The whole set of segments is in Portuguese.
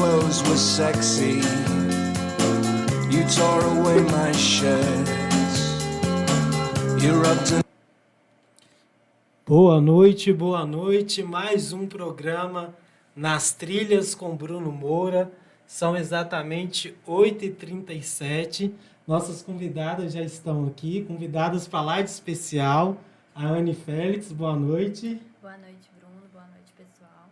clothes were sexy. You tore away my shirts. You rubbed. Boa noite. Mais um programa Nas Trilhas com Bruno Moura. São exatamente 8h37. Nossas convidadas já estão aqui, convidadas para lá de especial. A Anne Félix, boa noite. Boa noite, Bruno. Boa noite, pessoal.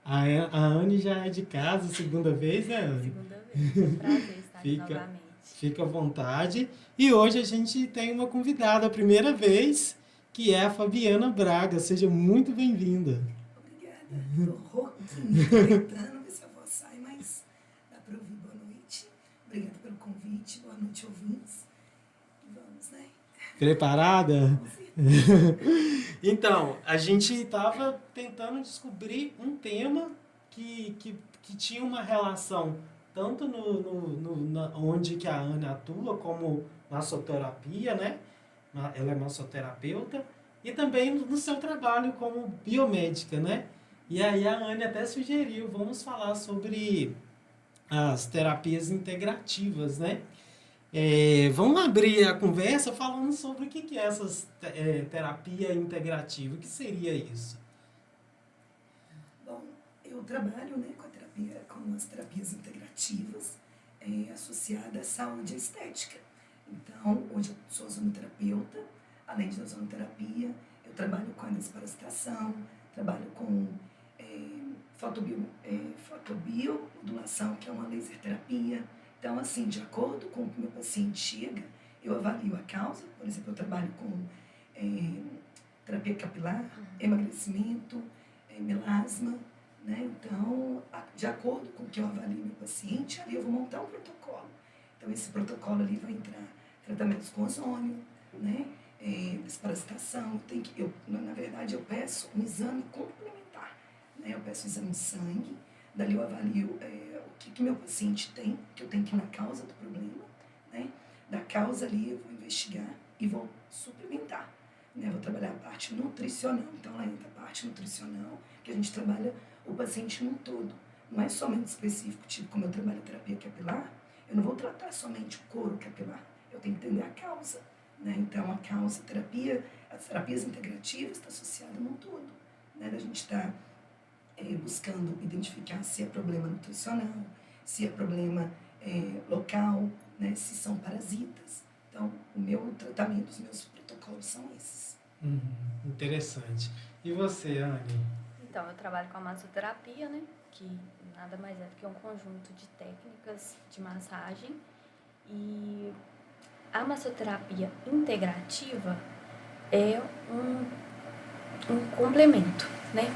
A Anne já é de casa, segunda vez, né, Anne? Segunda vez. É um prazer estar aqui novamente. Fica à vontade. E hoje a gente tem uma convidada, a primeira vez, que é a Fabiana Braga. Seja muito bem-vinda. Obrigada. Tô rouquinha, tentando ver se a voz sai, mas dá para ouvir. Boa noite. Obrigada pelo convite. Boa noite, ouvintes. Vamos, né? Preparada? Então, a gente estava tentando descobrir um tema que tinha uma relação tanto onde que a Anne atua, como massoterapia, né? Ela é massoterapeuta, e também no seu trabalho como biomédica, né? E aí a Anne até sugeriu, vamos falar sobre as terapias integrativas, né? Vamos abrir a conversa falando sobre o que é essa terapia integrativa. O que seria isso? Bom, eu trabalho, né, com as terapias integrativas associadas à saúde e estética. Então, hoje eu sou ozonoterapeuta. Além de ozonoterapia, eu trabalho com a desparasitação, trabalho com fotobiomodulação, que é uma laser terapia. Então, assim, de acordo com o que o meu paciente chega, eu avalio a causa. Por exemplo, eu trabalho com terapia capilar, emagrecimento, melasma, né? Então, de acordo com o que eu avalio meu paciente, ali eu vou montar um protocolo. Então, esse protocolo ali vai entrar tratamentos com ozônio, né? Desparasitação. Na verdade, eu peço um exame complementar, né? Eu peço um exame de sangue, dali eu avalio o que meu paciente tem, que eu tenho que ir na causa do problema, né? Da causa ali eu vou investigar e vou suplementar, né? Vou trabalhar a parte nutricional. Então, lá entra a parte nutricional, que a gente trabalha o paciente num todo. Não é somente específico, tipo, como eu trabalho a terapia capilar, eu não vou tratar somente o couro capilar, eu tenho que entender a causa, né? Então, a causa, as terapias integrativas estão associadas num todo, né? A gente está buscando identificar se é problema nutricional, se é problema local, né? Se são parasitas. Então, o meu tratamento, os meus protocolos são esses. Interessante. E você, Anne? Então, eu trabalho com a massoterapia, né? Que nada mais é do que um conjunto de técnicas de massagem. E a massoterapia integrativa é um complemento, né?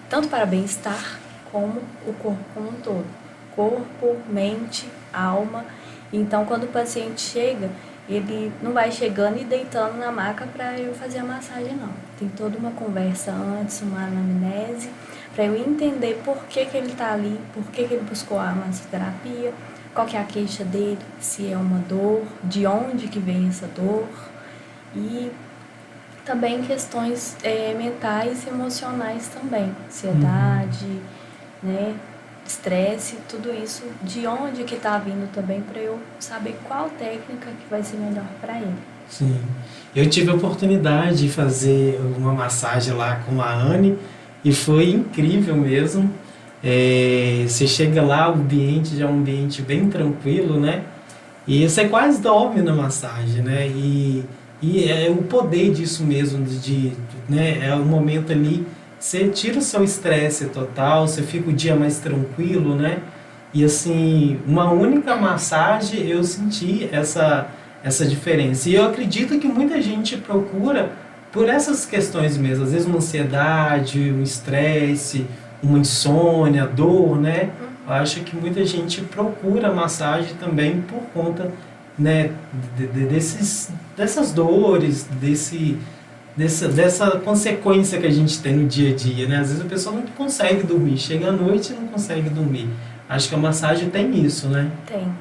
Tanto para bem-estar como o corpo como um todo. Corpo, mente, alma. Então, quando o paciente chega, ele não vai chegando e deitando na maca para eu fazer a massagem, não. Tem toda uma conversa antes, uma anamnese, para eu entender por que ele está ali, por que ele buscou a massoterapia, qual que é a queixa dele, se é uma dor, de onde que vem essa dor. E também questões mentais e emocionais também, ansiedade, né, estresse, tudo isso, de onde que está vindo também, para eu saber qual técnica que vai ser melhor para ele. Sim, eu tive a oportunidade de fazer uma massagem lá com a Anne e foi incrível mesmo. Você chega lá, o ambiente já é um ambiente bem tranquilo, né? E você quase dorme na massagem, né? E é o poder disso mesmo, né? É o momento ali, você tira o seu estresse total, você fica o dia mais tranquilo, né? E assim, uma única massagem eu senti essa diferença. E eu acredito que muita gente procura por essas questões mesmo, às vezes uma ansiedade, um estresse, uma insônia, dor, né? Eu acho que muita gente procura massagem também por conta, né, dessas dores, dessa consequência que a gente tem no dia a dia, né? Às vezes a pessoa não consegue dormir, chega à noite e não consegue dormir. Acho que a massagem tem isso, né? Tem.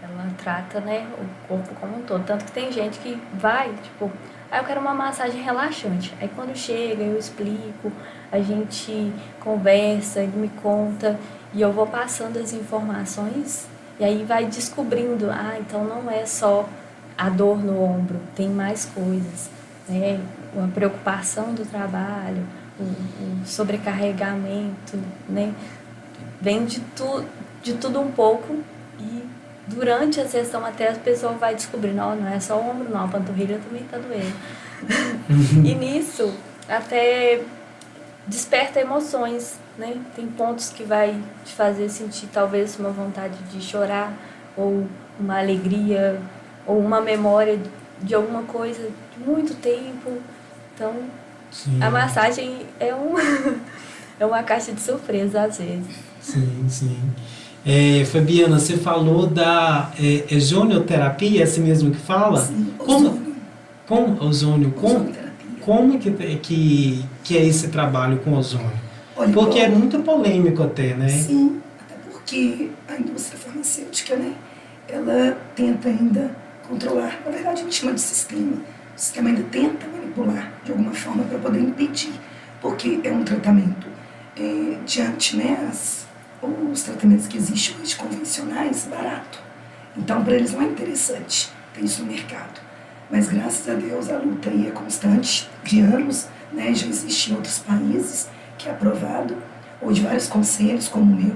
Ela trata, né, o corpo como um todo. Tanto que tem gente que vai, tipo, eu quero uma massagem relaxante. Aí quando chega, eu explico, a gente conversa, ele me conta. E eu vou passando as informações e aí vai descobrindo, então não é só a dor no ombro, tem mais coisas, né? A preocupação do trabalho, o sobrecarregamento, né? Vem de tudo um pouco e durante a sessão até a pessoa vai descobrindo, não é só o ombro não, a panturrilha também está doendo. E nisso até desperta emoções, né? Tem pontos que vai te fazer sentir talvez uma vontade de chorar, ou uma alegria, ou uma memória de alguma coisa de muito tempo. Então, Sim. a massagem é é uma caixa de surpresa às vezes. Sim, sim. Fabiana, você falou da ozonioterapia, é assim mesmo que fala? Sim, Ozônio. Como que é esse trabalho com ozônio? Olha, porque é muito polêmico até, né? Sim, até porque a indústria farmacêutica, né, ela tenta ainda controlar, na verdade a gente chama de sistema. O sistema ainda tenta manipular de alguma forma para poder impedir, porque é um tratamento diante, né, os tratamentos que existem hoje convencionais, barato. Então para eles não é interessante ter isso no mercado. Mas graças a Deus a luta aí é constante, de anos, né, já existe em outros países que é aprovado. Hoje vários conselhos, como o meu,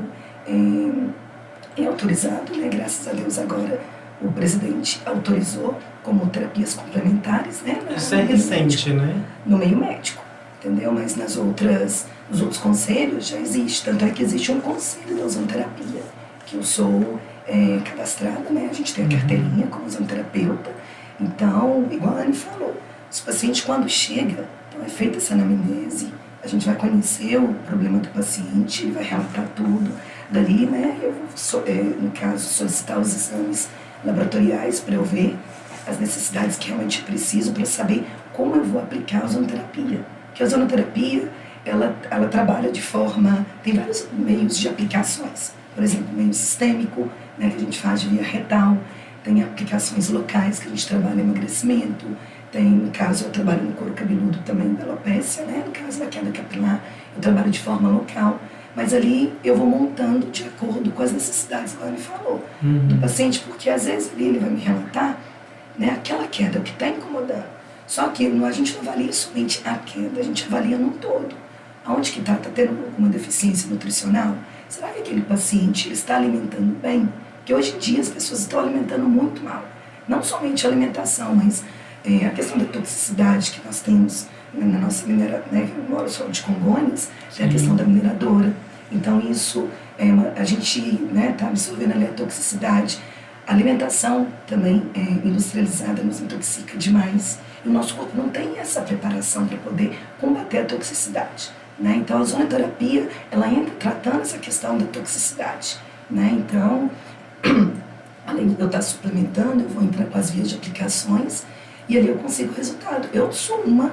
é autorizado, né, graças a Deus agora o presidente autorizou como terapias complementares, né? Isso é recente, né? No meio médico, entendeu? Mas nos outros conselhos já existe, tanto é que existe um conselho da ozonoterapia, que eu sou cadastrada, né? A gente tem a carteirinha como ozonoterapeuta. Então, igual a Anne falou, os pacientes quando chegam, então é feita essa anamnese, a gente vai conhecer o problema do paciente, ele vai relatar tudo. Dali, né, eu vou, no caso, solicitar os exames laboratoriais para eu ver as necessidades que realmente preciso para saber como eu vou aplicar a ozonoterapia. Porque a ozonoterapia, ela trabalha de forma, tem vários meios de aplicações. Por exemplo, meio sistêmico, né, que a gente faz de via retal, tem aplicações locais que a gente trabalha emagrecimento, tem, no caso, eu trabalho no couro cabeludo também da alopécia, né, no caso da queda capilar, eu trabalho de forma local. Mas ali eu vou montando de acordo com as necessidades, como ele falou, do paciente, porque às vezes ali ele vai me relatar, né, aquela queda que está incomodando. Só que a gente não avalia somente a queda, a gente avalia no todo. Aonde que está tendo alguma deficiência nutricional? Será que aquele paciente ele está alimentando bem? Porque hoje em dia as pessoas estão alimentando muito mal. Não somente a alimentação, mas a questão da toxicidade que nós temos na nossa mineradora, né, eu moro só de Congonhas, tem a questão da mineradora. Então isso, a gente está absorvendo ali a toxicidade. A alimentação também industrializada nos intoxica demais. E o nosso corpo não tem essa preparação para poder combater a toxicidade. Né? Então a ozonoterapia, ela entra tratando essa questão da toxicidade. Né? Então, além de eu estar suplementando, eu vou entrar com as vias de aplicações e ali eu consigo resultado. Eu sou uma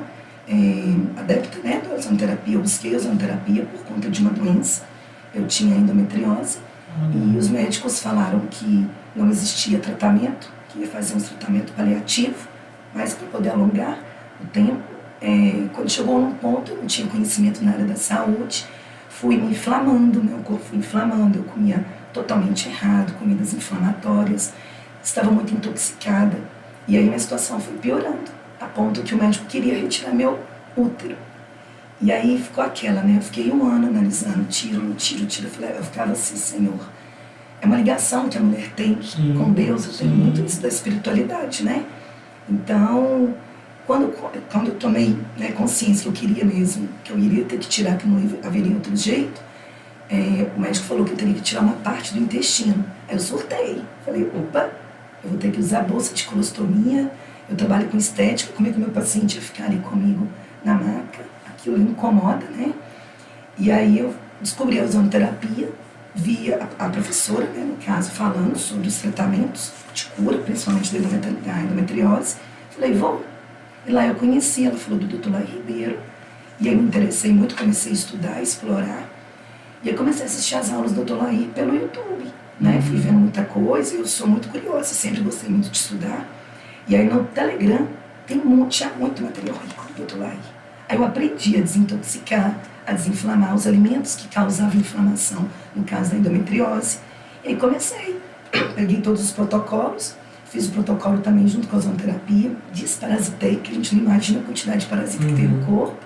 adepta, né, da ozonoterapia, eu busquei a ozonoterapia por conta de uma doença. Eu tinha endometriose e os médicos falaram que não existia tratamento, que ia fazer um tratamento paliativo, mas para poder alongar o tempo. Quando chegou num ponto, eu não tinha conhecimento na área da saúde, fui me inflamando, meu corpo foi inflamando, eu comia totalmente errado, comidas inflamatórias, estava muito intoxicada, e aí minha situação foi piorando, a ponto que o médico queria retirar meu útero. E aí ficou aquela, né? Eu fiquei 1 ano analisando, tiro. Eu ficava assim, Senhor, é uma ligação que a mulher tem com Deus, eu tenho muito isso da espiritualidade, né? Então, quando eu tomei, né, consciência que eu queria mesmo, que eu iria ter que tirar, que não haveria outro jeito, o médico falou que eu teria que tirar uma parte do intestino. Aí eu surtei, falei, opa, eu vou ter que usar bolsa de colostomia, eu trabalho com estética, como é que o meu paciente ia ficar ali comigo na maca, aquilo me incomoda, né? E aí eu descobri a ozonoterapia, vi a professora, né, no caso, falando sobre os tratamentos de cura, principalmente da endometriose. Falei, vou. E lá eu conheci, ela falou do Dr. Lai Ribeiro, e aí me interessei muito, comecei a estudar, explorar, e aí comecei a assistir as aulas do Dr. Lai pelo YouTube, né? Fui vendo muita coisa, eu sou muito curiosa, sempre gostei muito de estudar. E aí no Telegram tinha muito material rico do Dr. Lai. Aí eu aprendi a desintoxicar, a desinflamar os alimentos que causavam inflamação, no caso da endometriose. E aí comecei, peguei todos os protocolos, fiz o protocolo também junto com a ozonoterapia, desparasitei, que a gente não imagina a quantidade de parasita que tem no corpo.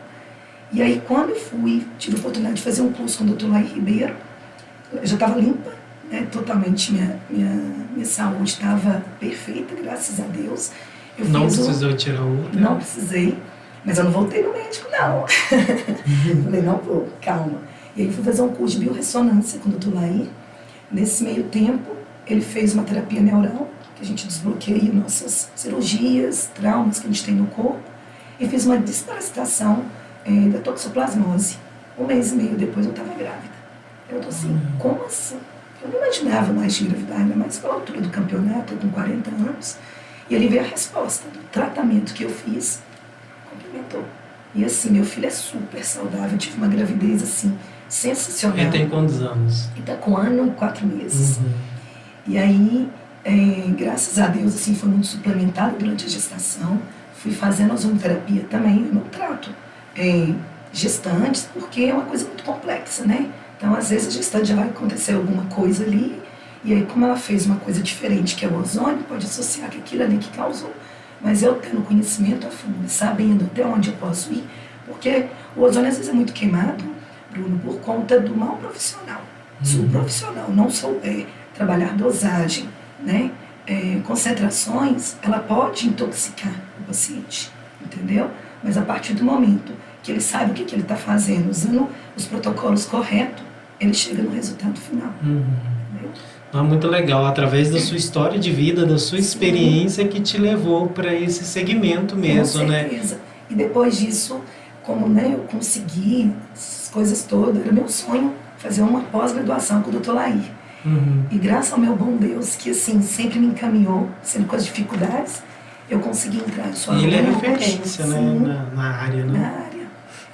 E aí quando eu fui, tive a oportunidade de fazer um curso com o Dr. Laí Ribeiro, eu já estava limpa, né, totalmente, minha saúde estava perfeita, graças a Deus. Eu Não fiz precisou tirar outra? Não precisei, mas eu não voltei no médico, não. Falei, não vou, calma. E aí fui fazer um curso de biorressonância com o Dr. Laí. Nesse meio tempo, ele fez uma terapia neural, que a gente desbloqueia nossas cirurgias, traumas que a gente tem no corpo, e fiz uma desparasitação da toxoplasmose. 1 mês e meio depois eu estava grávida. Eu tô assim, como assim? Eu não imaginava mais de engravidar, ainda mais pela altura do campeonato, eu com 40 anos. E ali veio a resposta do tratamento que eu fiz, complementou. E assim, meu filho é super saudável, eu tive uma gravidez assim, sensacional. Ele tem quantos anos? Ele tá com 1 ano e 4 meses. E aí, graças a Deus, assim, foi muito suplementado durante a gestação. Fui fazendo ozonoterapia também, eu não trato gestantes, porque é uma coisa muito complexa, né? Então, às vezes, a gestante já vai acontecer alguma coisa ali, e aí, como ela fez uma coisa diferente, que é o ozônio, pode associar que aquilo ali que causou. Mas eu tendo conhecimento a fundo, sabendo até onde eu posso ir, porque o ozônio, às vezes, é muito queimado, Bruno, por conta do mal profissional. Se o profissional não souber trabalhar dosagem, né, concentrações, ela pode intoxicar o paciente, entendeu? Mas a partir do momento que ele sabe o que ele está fazendo, usando os protocolos corretos, ele chega no resultado final. É muito legal, através da sua história de vida, da sua experiência que te levou para esse segmento mesmo, Com né? certeza. E depois disso, como, né, eu consegui essas coisas todas, era meu sonho fazer uma pós-graduação com o Dr. Laí. E graças ao meu bom Deus, que assim, sempre me encaminhou, sempre com as dificuldades, eu consegui entrar em sua E ele é aluna, referência, né, na área, né? na área.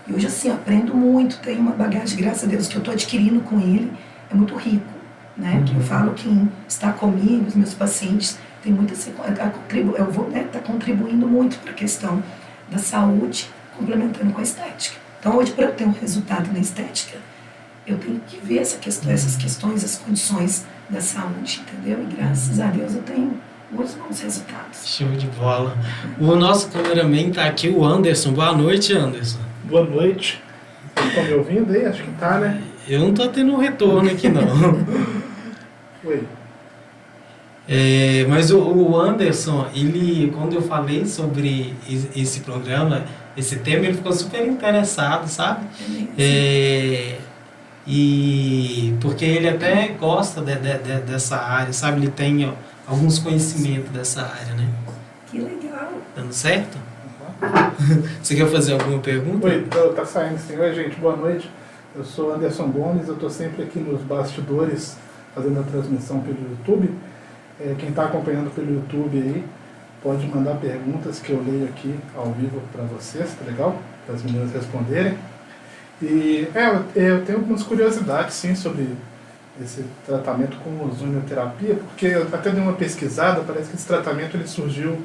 E hoje, assim, eu aprendo muito, tenho uma bagagem, graças a Deus, que eu estou adquirindo com ele, é muito rico, né? Que eu falo, quem está comigo, os meus pacientes, tem muito assim, eu vou estar contribuindo muito para a questão da saúde, complementando com a estética. Então, hoje, para eu ter um resultado na estética, eu tenho que ver essas questões, as condições da saúde, entendeu? E graças a Deus eu tenho muitos bons resultados. Show de bola. O nosso cameraman tá aqui, o Anderson. Boa noite, Anderson. Boa noite. Vocês estão me ouvindo aí? Acho que tá, né? Eu não tô tendo um retorno aqui, não. Oi. Mas o Anderson, ele, quando eu falei sobre esse programa, esse tema, ele ficou super interessado, sabe? E porque ele até gosta dessa área, sabe? Ele tem alguns conhecimentos dessa área, né? Que legal. Dando certo? Você quer fazer alguma pergunta? Oi, tá saindo sim. Oi, gente, boa noite. Eu sou Anderson Gomes, eu estou sempre aqui nos bastidores fazendo a transmissão pelo YouTube. Quem está acompanhando pelo YouTube aí pode mandar perguntas que eu leio aqui ao vivo para vocês, tá legal? Para as meninas responderem. E eu tenho algumas curiosidades sim sobre esse tratamento com ozonioterapia, porque eu até dei uma pesquisada, parece que esse tratamento ele surgiu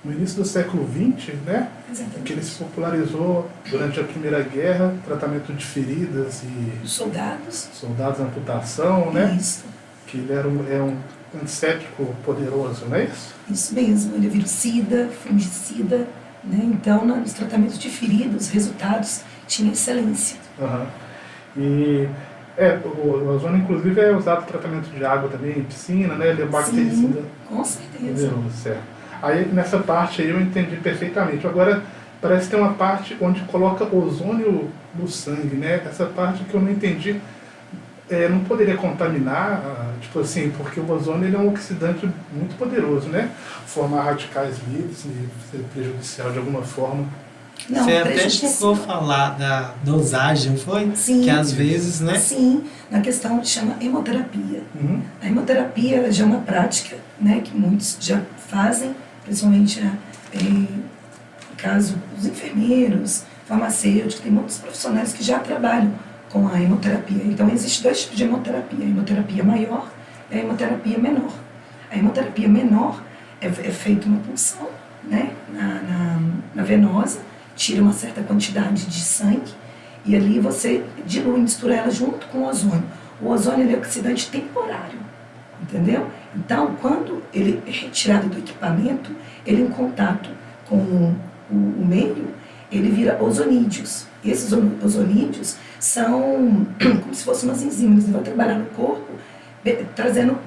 no início do século XX, né? Exatamente. Que ele se popularizou durante a Primeira Guerra, tratamento de feridas e Soldados. soldados à amputação, né? Isso. Que ele era um antisséptico poderoso, não é isso? Isso mesmo, ele é virucida, fungicida, né? Então, nos tratamentos de feridas, os resultados tinham excelência. Uhum. E o ozônio, inclusive, é usado no tratamento de água também, em piscina, né? Ele é bactericida. Sim, com certeza. Poderoso, certo. Aí, nessa parte aí, eu entendi perfeitamente. Agora, parece que tem uma parte onde coloca ozônio no sangue, né? Essa parte que eu não entendi. Não poderia contaminar, tipo assim, porque o ozônio ele é um oxidante muito poderoso, né? Formar radicais livres e ser prejudicial de alguma forma. Não, Você até prejudicial. chegou a falar da dosagem, foi? Sim. Que às vezes, né? Sim, na questão que chama hemoterapia. Uhum. A hemoterapia ela já é uma prática, né, que muitos já fazem, principalmente no caso os enfermeiros, farmacêuticos, tem muitos profissionais que já trabalham com a hemoterapia. Então, existem 2 tipos de hemoterapia, a hemoterapia maior e a hemoterapia menor. A hemoterapia menor é feita uma punção, né, na venosa, tira uma certa quantidade de sangue e ali você dilui, mistura ela junto com o ozônio. O ozônio ele é oxidante temporário, entendeu? Então, quando ele é retirado do equipamento, ele em contato com o meio, ele vira ozonídeos. E esses ozonídeos são como se fossem umas enzimas, eles vão trabalhar no corpo, trazendo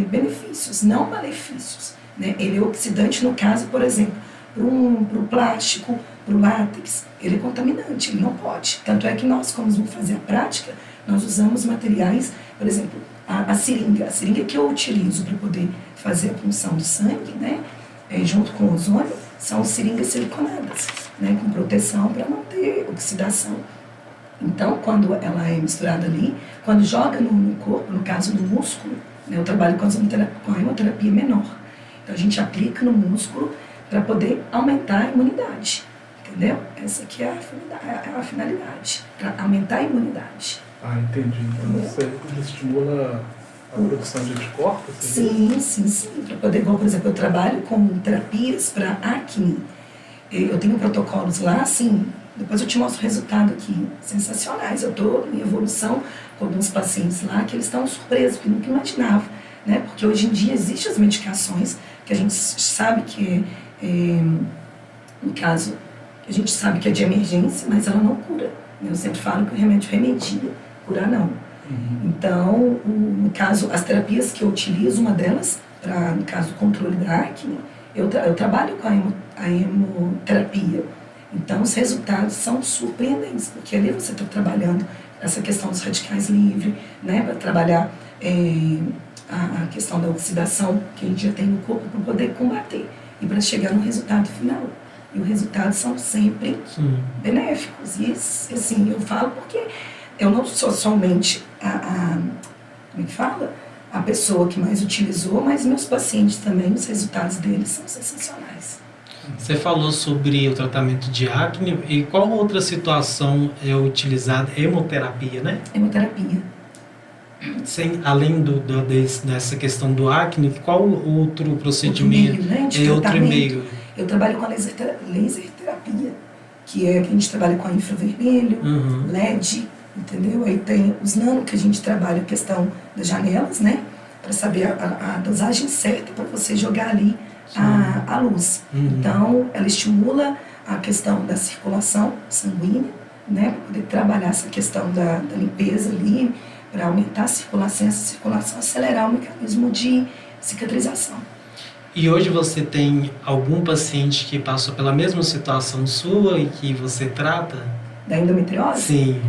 benefícios, não malefícios, né? Ele é oxidante, no caso, por exemplo, para o plástico, para o látex, ele é contaminante, ele não pode. Tanto é que nós, como vamos fazer a prática, nós usamos materiais, por exemplo, a seringa que eu utilizo para poder fazer a punção do sangue, né, junto com o ozônio, são seringas siliconadas, né, com proteção para não ter oxidação. Então, quando ela é misturada ali, quando joga no corpo, no caso do músculo, né, eu trabalho com a hemoterapia menor. Então, a gente aplica no músculo para poder aumentar a imunidade, entendeu? Essa aqui é a finalidade, para aumentar a imunidade. Ah, entendi. Então, você estimula a produção de anticorpos? Sim. Para poder, igual, por exemplo, eu trabalho com terapias para acne. Eu tenho protocolos lá, assim, depois eu te mostro o resultado aqui, sensacionais. Eu estou em evolução com alguns pacientes lá que eles estão surpresos, porque nunca imaginavam, né? Porque hoje em dia existem as medicações que a gente sabe que no caso, a gente sabe que é de emergência, mas ela não cura. Eu sempre falo que o remédio remedia, curar não. Então, no caso, as terapias que eu utilizo, uma delas, para, no caso, o controle da acne, eu trabalho com a hemoterapia. Então, os resultados são surpreendentes, porque ali você está trabalhando essa questão dos radicais livres, né, para trabalhar a questão da oxidação que a gente já tem no corpo para poder combater e para chegar no resultado final. E os resultados são sempre benéficos. E, assim, eu falo porque eu não sou somente como é que fala? A pessoa que mais utilizou, mas meus pacientes também, os resultados deles são sensacionais. Você falou sobre o tratamento de acne, e qual outra situação é utilizada? Hemoterapia, né? Hemoterapia. Além dessa questão do acne, qual outro procedimento? Outro meio, né, de outro meio? Eu trabalho com a laser terapia, que a gente trabalha com infravermelho, LED, entendeu? Aí tem os nano que a gente trabalha a questão das janelas, né? Para saber a dosagem certa para você jogar ali a luz. Então, ela estimula a questão da circulação sanguínea, né? Para poder trabalhar essa questão da limpeza ali, para aumentar a circulação, essa circulação acelerar o mecanismo de cicatrização. E hoje você tem algum paciente que passou pela mesma situação sua e que você trata? Da endometriose? Sim.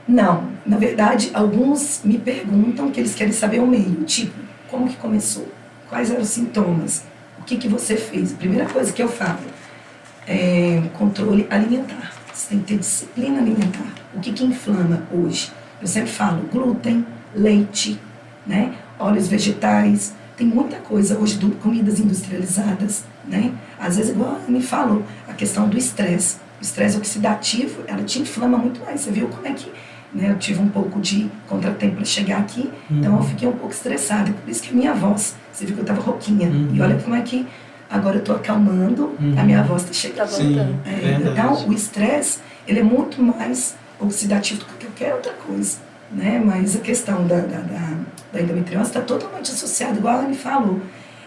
Não. Na verdade, alguns me perguntam que eles querem saber o meio. Tipo, como que começou? Quais eram os sintomas? O que você fez? A primeira coisa que eu falo é controle alimentar. Você tem que ter disciplina alimentar. O que inflama hoje? Eu sempre falo glúten, leite, né? Óleos vegetais. Tem muita coisa hoje, comidas industrializadas, né? Às vezes, igual me falou, a questão do estresse. O estresse oxidativo, ela te inflama muito mais. Você viu como é que, né, eu tive um pouco de contratempo para chegar aqui, então eu fiquei um pouco estressada. Por isso que a minha voz, você viu que eu estava rouquinha. E olha como é que agora eu estou acalmando, a minha voz está chegando. Tá voltando. Então, o estresse, ele é muito mais oxidativo do que qualquer outra coisa, né? Mas a questão da endometriose está totalmente associada, igual a Anne falou,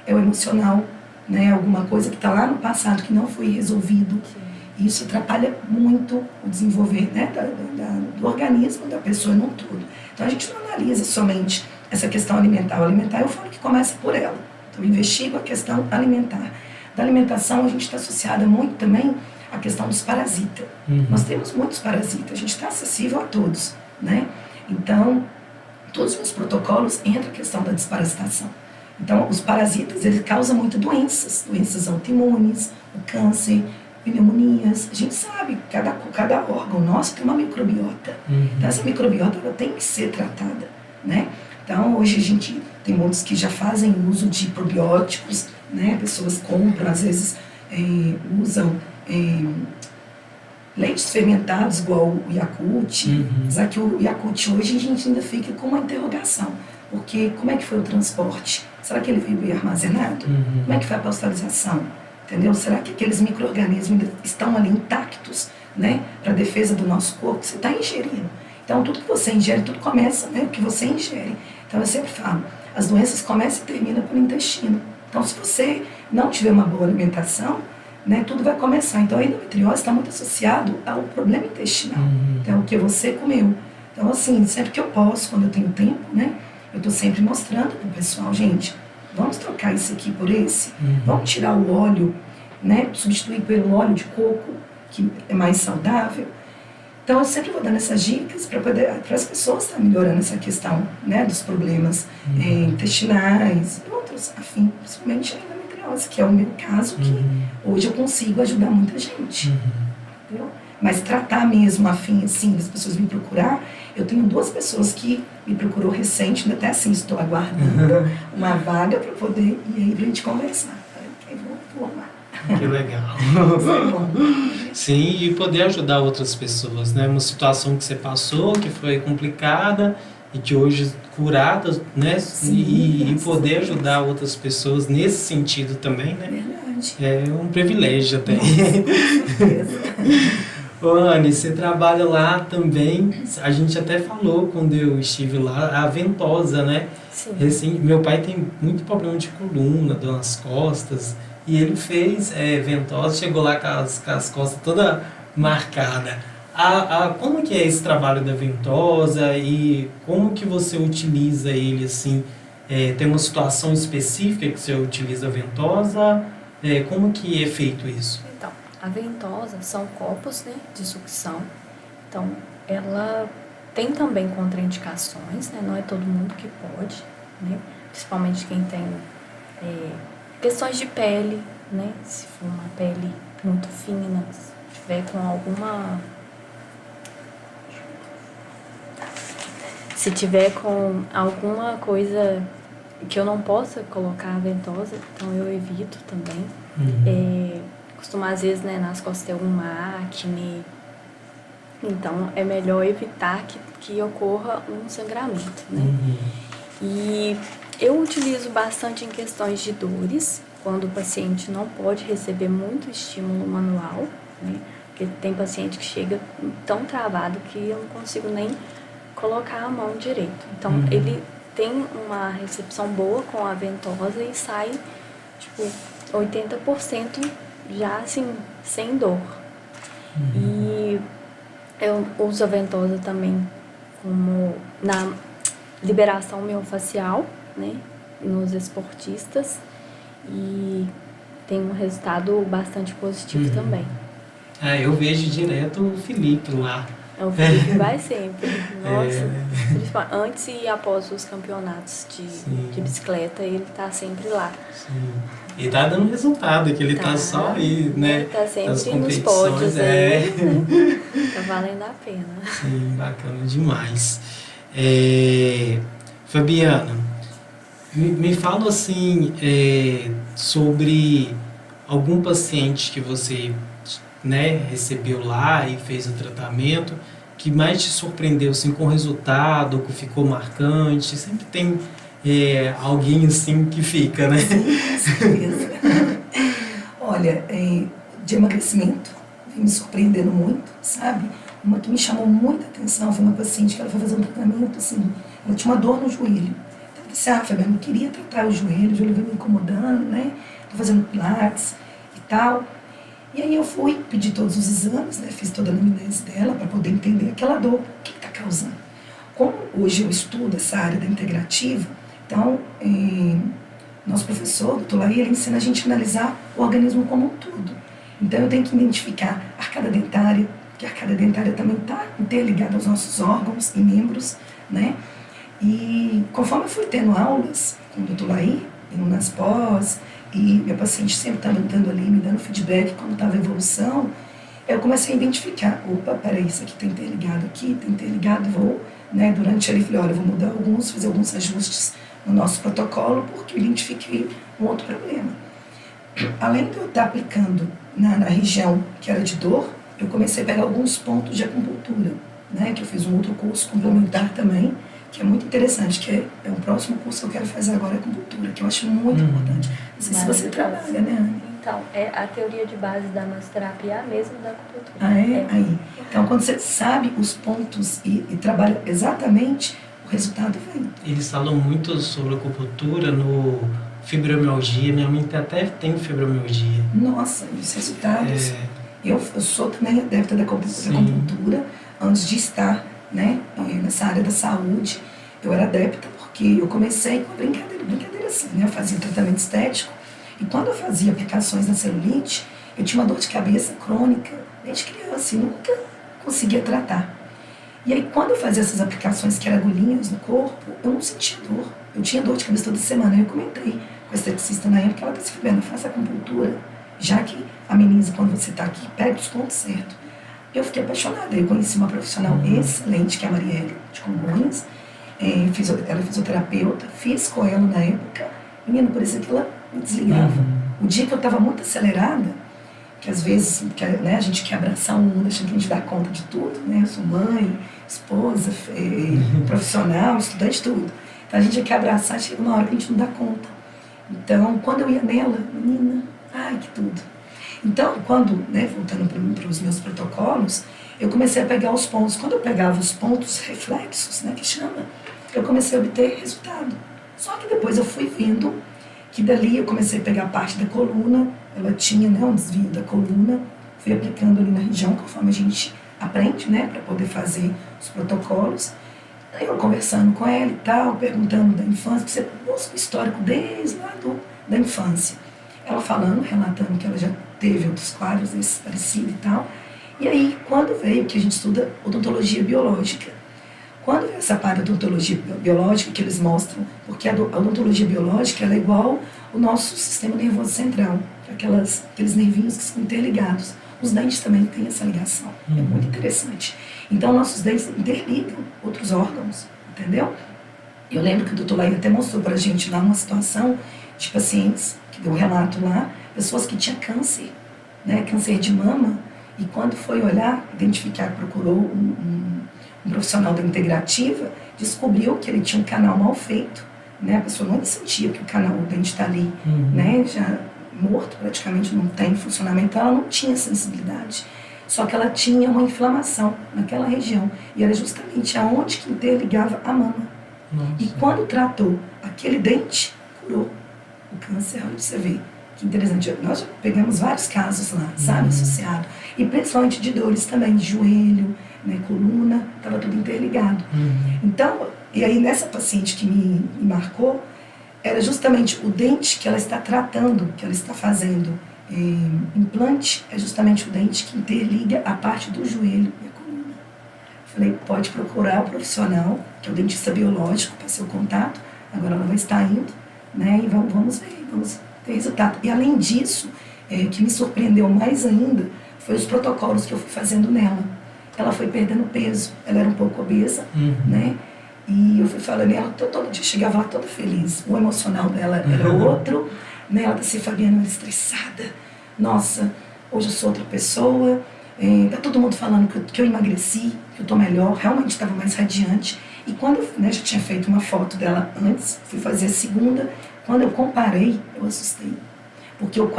é o emocional, né? Alguma coisa que está lá no passado que não foi resolvido. E isso atrapalha muito o desenvolver, né, do organismo da pessoa num todo. Então a gente não analisa somente essa questão alimentar. O alimentar eu falo que começa por ela. Então eu investigo a questão alimentar. Da alimentação a gente está associada muito também à questão dos parasitas. Nós temos muitos parasitas, a gente está acessível a todos, né? Então, todos os meus protocolos entra a questão da desparasitação. Então, os parasitas, eles causam muitas doenças autoimunes, o câncer, pneumonias. A gente sabe, cada órgão nosso tem uma microbiota. Então, essa microbiota ela tem que ser tratada, né? Então, hoje a gente tem muitos que já fazem uso de probióticos, né? Pessoas compram, às vezes usam leites fermentados, igual o Yakult. Apesar que o Yakult hoje a gente ainda fica com uma interrogação. Porque como é que foi o transporte? Será que ele veio bem armazenado? Como é que foi a pasteurização? Entendeu? Será que aqueles micro-organismos ainda estão ali intactos? né, para a defesa do nosso corpo, você está ingerindo. Então, tudo que você ingere, tudo começa, né, o que você ingere. Então, eu sempre falo, as doenças começam e terminam pelo intestino. Então, se você não tiver uma boa alimentação, né, tudo vai começar. Então, a endometriose está muito associado ao problema intestinal. Então, o que você comeu. Então, assim, sempre que eu posso, quando eu tenho tempo, né, eu estou sempre mostrando para o pessoal, gente, vamos trocar esse aqui por esse, vamos tirar o óleo, né, substituir pelo óleo de coco, que é mais saudável. Então, eu sempre vou dando essas dicas para as pessoas estar melhorando essa questão, né, dos problemas intestinais e outros, afim, principalmente a endometriose, que é o meu caso, que hoje eu consigo ajudar muita gente. Entendeu? Mas tratar mesmo, afim, assim, das pessoas me procurar, eu tenho 2 pessoas que me procurou recente, ainda até assim estou aguardando uma vaga para poder ir aí para a gente conversar. Aí vou lá. Que legal. Foi bom. Sim, e poder ajudar outras pessoas, né? Uma situação que você passou, que foi complicada e que hoje curada, né? Sim, e poder ajudar outras pessoas nesse sentido também, né? Verdade. É um privilégio até. Com certeza. Ô, Anne, você trabalha lá também, a gente até falou quando eu estive lá, a ventosa, né? Sim. Meu pai tem muito problema de coluna, dor nas costas, e ele fez ventosa, chegou lá com as costas toda marcada. Como que é esse trabalho da ventosa e como que você utiliza ele, assim? Tem uma situação específica que você utiliza a ventosa? Como que é feito isso? Então, a ventosa são copos, né, de sucção. Então, ela tem também contraindicações, né? Não é todo mundo que pode, né? Principalmente quem tem questões de pele, né? Se for uma pele muito fina, se tiver com alguma... Se tiver com alguma coisa que eu não possa colocar a ventosa, então eu evito também. Costuma, às vezes, né, nas costas ter alguma acne. Então, é melhor evitar que ocorra um sangramento, né? E eu utilizo bastante em questões de dores, quando o paciente não pode receber muito estímulo manual, né? Porque tem paciente que chega tão travado que eu não consigo nem colocar a mão direito. Então, ele tem uma recepção boa com a ventosa e sai, tipo, 80% já, assim, sem dor. E eu uso a ventosa também como na liberação miofascial, né, nos esportistas, e tem um resultado bastante positivo também. Eu vejo direto o Felipe lá. O Felipe vai sempre. Nossa, antes e após os campeonatos de bicicleta, ele tá sempre lá. Sim. E tá dando resultado, que ele tá só aí, né? Ele tá sempre nas nos pódios aí. Tá valendo a pena. Sim, bacana demais. Fabiana, me fala assim sobre algum paciente que você, né, recebeu lá e fez o tratamento, que mais te surpreendeu assim, com o resultado, que ficou marcante. Sempre tem alguém assim que fica, né? Com certeza. Olha, de emagrecimento, vem me surpreendendo muito, sabe? Uma que me chamou muita atenção foi uma paciente que ela foi fazer um tratamento, assim, ela tinha uma dor no joelho. Então, eu disse, Fabiana, eu queria tratar o joelho veio me incomodando, né? Tô fazendo pilates e tal. E aí eu fui, pedi todos os exames, né? Fiz toda a anamnese dela para poder entender aquela dor, o que está causando. Como hoje eu estudo essa área da integrativa, então, nosso professor, o doutor Laí, ele ensina a gente a analisar o organismo como um todo. Então, eu tenho que identificar a arcada dentária, que a arcada dentária também está interligada aos nossos órgãos e membros, né? E conforme eu fui tendo aulas com o doutor Laí, indo nas pós, e minha paciente sempre estava dando ali, me dando feedback como estava a evolução, eu comecei a identificar, opa, peraí, isso aqui está interligado aqui, está interligado, vou, né, durante ali, falei, olha, vou mudar alguns, fazer alguns ajustes no nosso protocolo, porque eu identifiquei um outro problema. Além de eu estar aplicando na região que era de dor, eu comecei a pegar alguns pontos de acupuntura, né, que eu fiz um outro curso complementar também, que é muito interessante, que é o próximo curso que eu quero fazer agora, acupuntura, que eu acho muito importante. Não sei se você trabalha, né, Anne? Então, a teoria de base da massoterapia é a mesma da acupuntura. Ah, é? Aí. Então, quando você sabe os pontos e trabalha exatamente, o resultado vem. Eles falam muito sobre acupuntura no fibromialgia. Minha mãe até tem fibromialgia. Nossa, os resultados. Eu sou também adepta da acupuntura, antes de estar, né, nessa área da saúde. Eu era adepta porque eu comecei com a brincadeira assim, né? Eu fazia tratamento estético e quando eu fazia aplicações na celulite, eu tinha uma dor de cabeça crônica desde criança e nunca conseguia tratar. E aí quando eu fazia essas aplicações que eram agulhinhas no corpo, eu não sentia dor. Eu tinha dor de cabeça toda semana. Eu comentei com a esteticista na época, ela disse, Fabiana, faça acupuntura, já que ameniza quando você está aqui, pega os pontos certos. Eu fiquei apaixonada. Eu conheci uma profissional excelente, que é a Marielle de Congonhas. Ela é fisioterapeuta, fiz com ela na época. Menina, parecia que ela me desligava. O dia que eu estava muito acelerada, que às vezes né, a gente quer abraçar o mundo, achando que a gente dá conta de tudo, né? Eu sou mãe, esposa, profissional, estudante, tudo. Então a gente quer abraçar, chega uma hora que a gente não dá conta. Então, quando eu ia nela, menina, ai, que tudo. Então, quando, né, voltando para os meus protocolos, eu comecei a pegar os pontos. Quando eu pegava os pontos reflexos, né, que chama, eu comecei a obter resultado. Só que depois eu fui vendo que dali eu comecei a pegar a parte da coluna, ela tinha, né, um desvio da coluna, fui aplicando ali na região, conforme a gente aprende, né, para poder fazer os protocolos. Aí eu conversando com ela e tal, perguntando da infância, você busca o histórico desde lá da infância. Ela falando, relatando que ela já teve outros quadros desses parecidos e tal. E aí, quando veio, que a gente estuda odontologia biológica, quando veio essa parte da odontologia biológica, que eles mostram, porque a odontologia biológica ela é igual o nosso sistema nervoso central, aqueles nervinhos que são interligados. Os dentes também têm essa ligação, é muito interessante. Então, nossos dentes interligam outros órgãos, entendeu? Eu lembro que o doutor Laí até mostrou pra gente lá uma situação de pacientes, que deu um relato lá, pessoas que tinham câncer, né, câncer de mama, e quando foi olhar, identificar, procurou um profissional da integrativa, descobriu que ele tinha um canal mal feito, né, a pessoa não sentia que o dente está ali, né, já morto praticamente, não tem funcionamento, ela não tinha sensibilidade. Só que ela tinha uma inflamação naquela região, e era justamente aonde que interligava a mama. Nossa. E quando tratou aquele dente, curou o câncer. Olha pra você ver, que interessante. Nós já pegamos vários casos lá, sabe, associado. E principalmente de dores também, de joelho, né, coluna, estava tudo interligado. Então, e aí nessa paciente que me marcou, era justamente o dente que ela está tratando, que ela está fazendo implante, é justamente o dente que interliga a parte do joelho e a coluna. Falei, pode procurar o profissional, que é o dentista biológico, passei o contato, agora ela vai estar indo, né, e vamos ver, vamos ter resultado. E além disso, que me surpreendeu mais ainda, foi os protocolos que eu fui fazendo nela. Ela foi perdendo peso, ela era um pouco obesa, né, e eu fui falando, ela todo dia chegava lá toda feliz, o emocional dela era outro, né, ela disse, Fabiana, eu era estressada, nossa, hoje eu sou outra pessoa, tá todo mundo falando que eu emagreci, que eu tô melhor, realmente estava mais radiante. E quando eu, né, já tinha feito uma foto dela antes, fui fazer a segunda, quando eu comparei, eu assustei. Porque o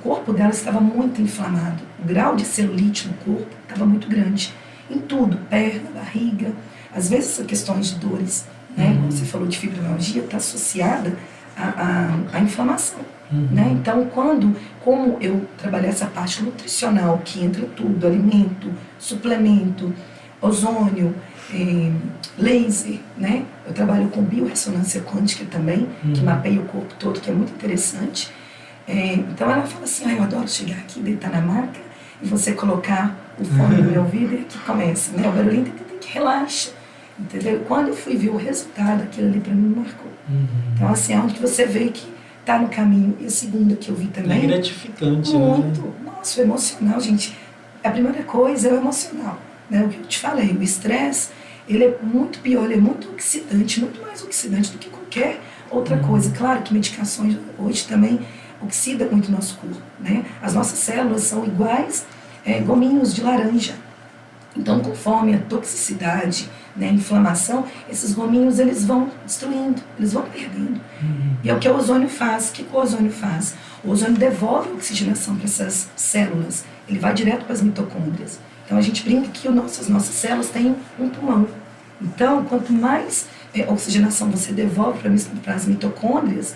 corpo dela estava muito inflamado, o grau de celulite no corpo estava muito grande, em tudo, perna, barriga. Às vezes essas questões de dores, né, como você falou de fibromialgia, está associada à inflamação. Né? Então, como eu trabalhei essa parte nutricional, que entra tudo, alimento, suplemento, ozônio, laser, né? Eu trabalho com biorressonância quântica também, que mapeia o corpo todo, que é muito interessante. Então ela fala assim, eu adoro chegar aqui, deitar na maca, e você colocar o fone no meu ouvido e que começa, né? O barulhinho que relaxa, entendeu? Quando eu fui ver o resultado, aquilo ali para mim marcou. Então assim, é onde que você vê que está no caminho. E a segunda que eu vi também... É gratificante, muito, né? Nossa, o emocional, gente. A primeira coisa é o emocional, né? O que eu te falei, o estresse, ele é muito pior, ele é muito oxidante, muito mais oxidante do que qualquer outra coisa. Claro que medicações hoje também oxidam muito o nosso corpo, né? As nossas células são iguais gominhos de laranja. Então, conforme a toxicidade, né, a inflamação, esses gominhos eles vão destruindo, eles vão perdendo. E é o que o ozônio faz. O que o ozônio faz? O ozônio devolve a oxigenação para essas células. Ele vai direto para as mitocôndrias. Então, a gente brinca que as nossas células têm um pulmão. Então, quanto mais oxigenação você devolve para as mitocôndrias,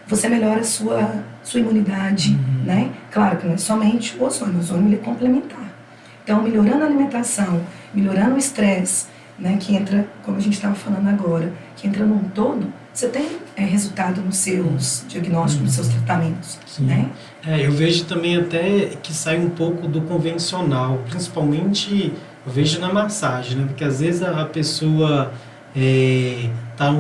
você melhora a sua imunidade, né? Claro que não é somente o ozônio ele é complementar. Então, melhorando a alimentação, melhorando o estresse, né, que entra, como a gente estava falando agora, que entra num todo, você tem resultado nos seus diagnósticos, nos seus tratamentos, né? Eu vejo também até que sai um pouco do convencional, principalmente eu vejo na massagem, né? Porque às vezes a pessoa está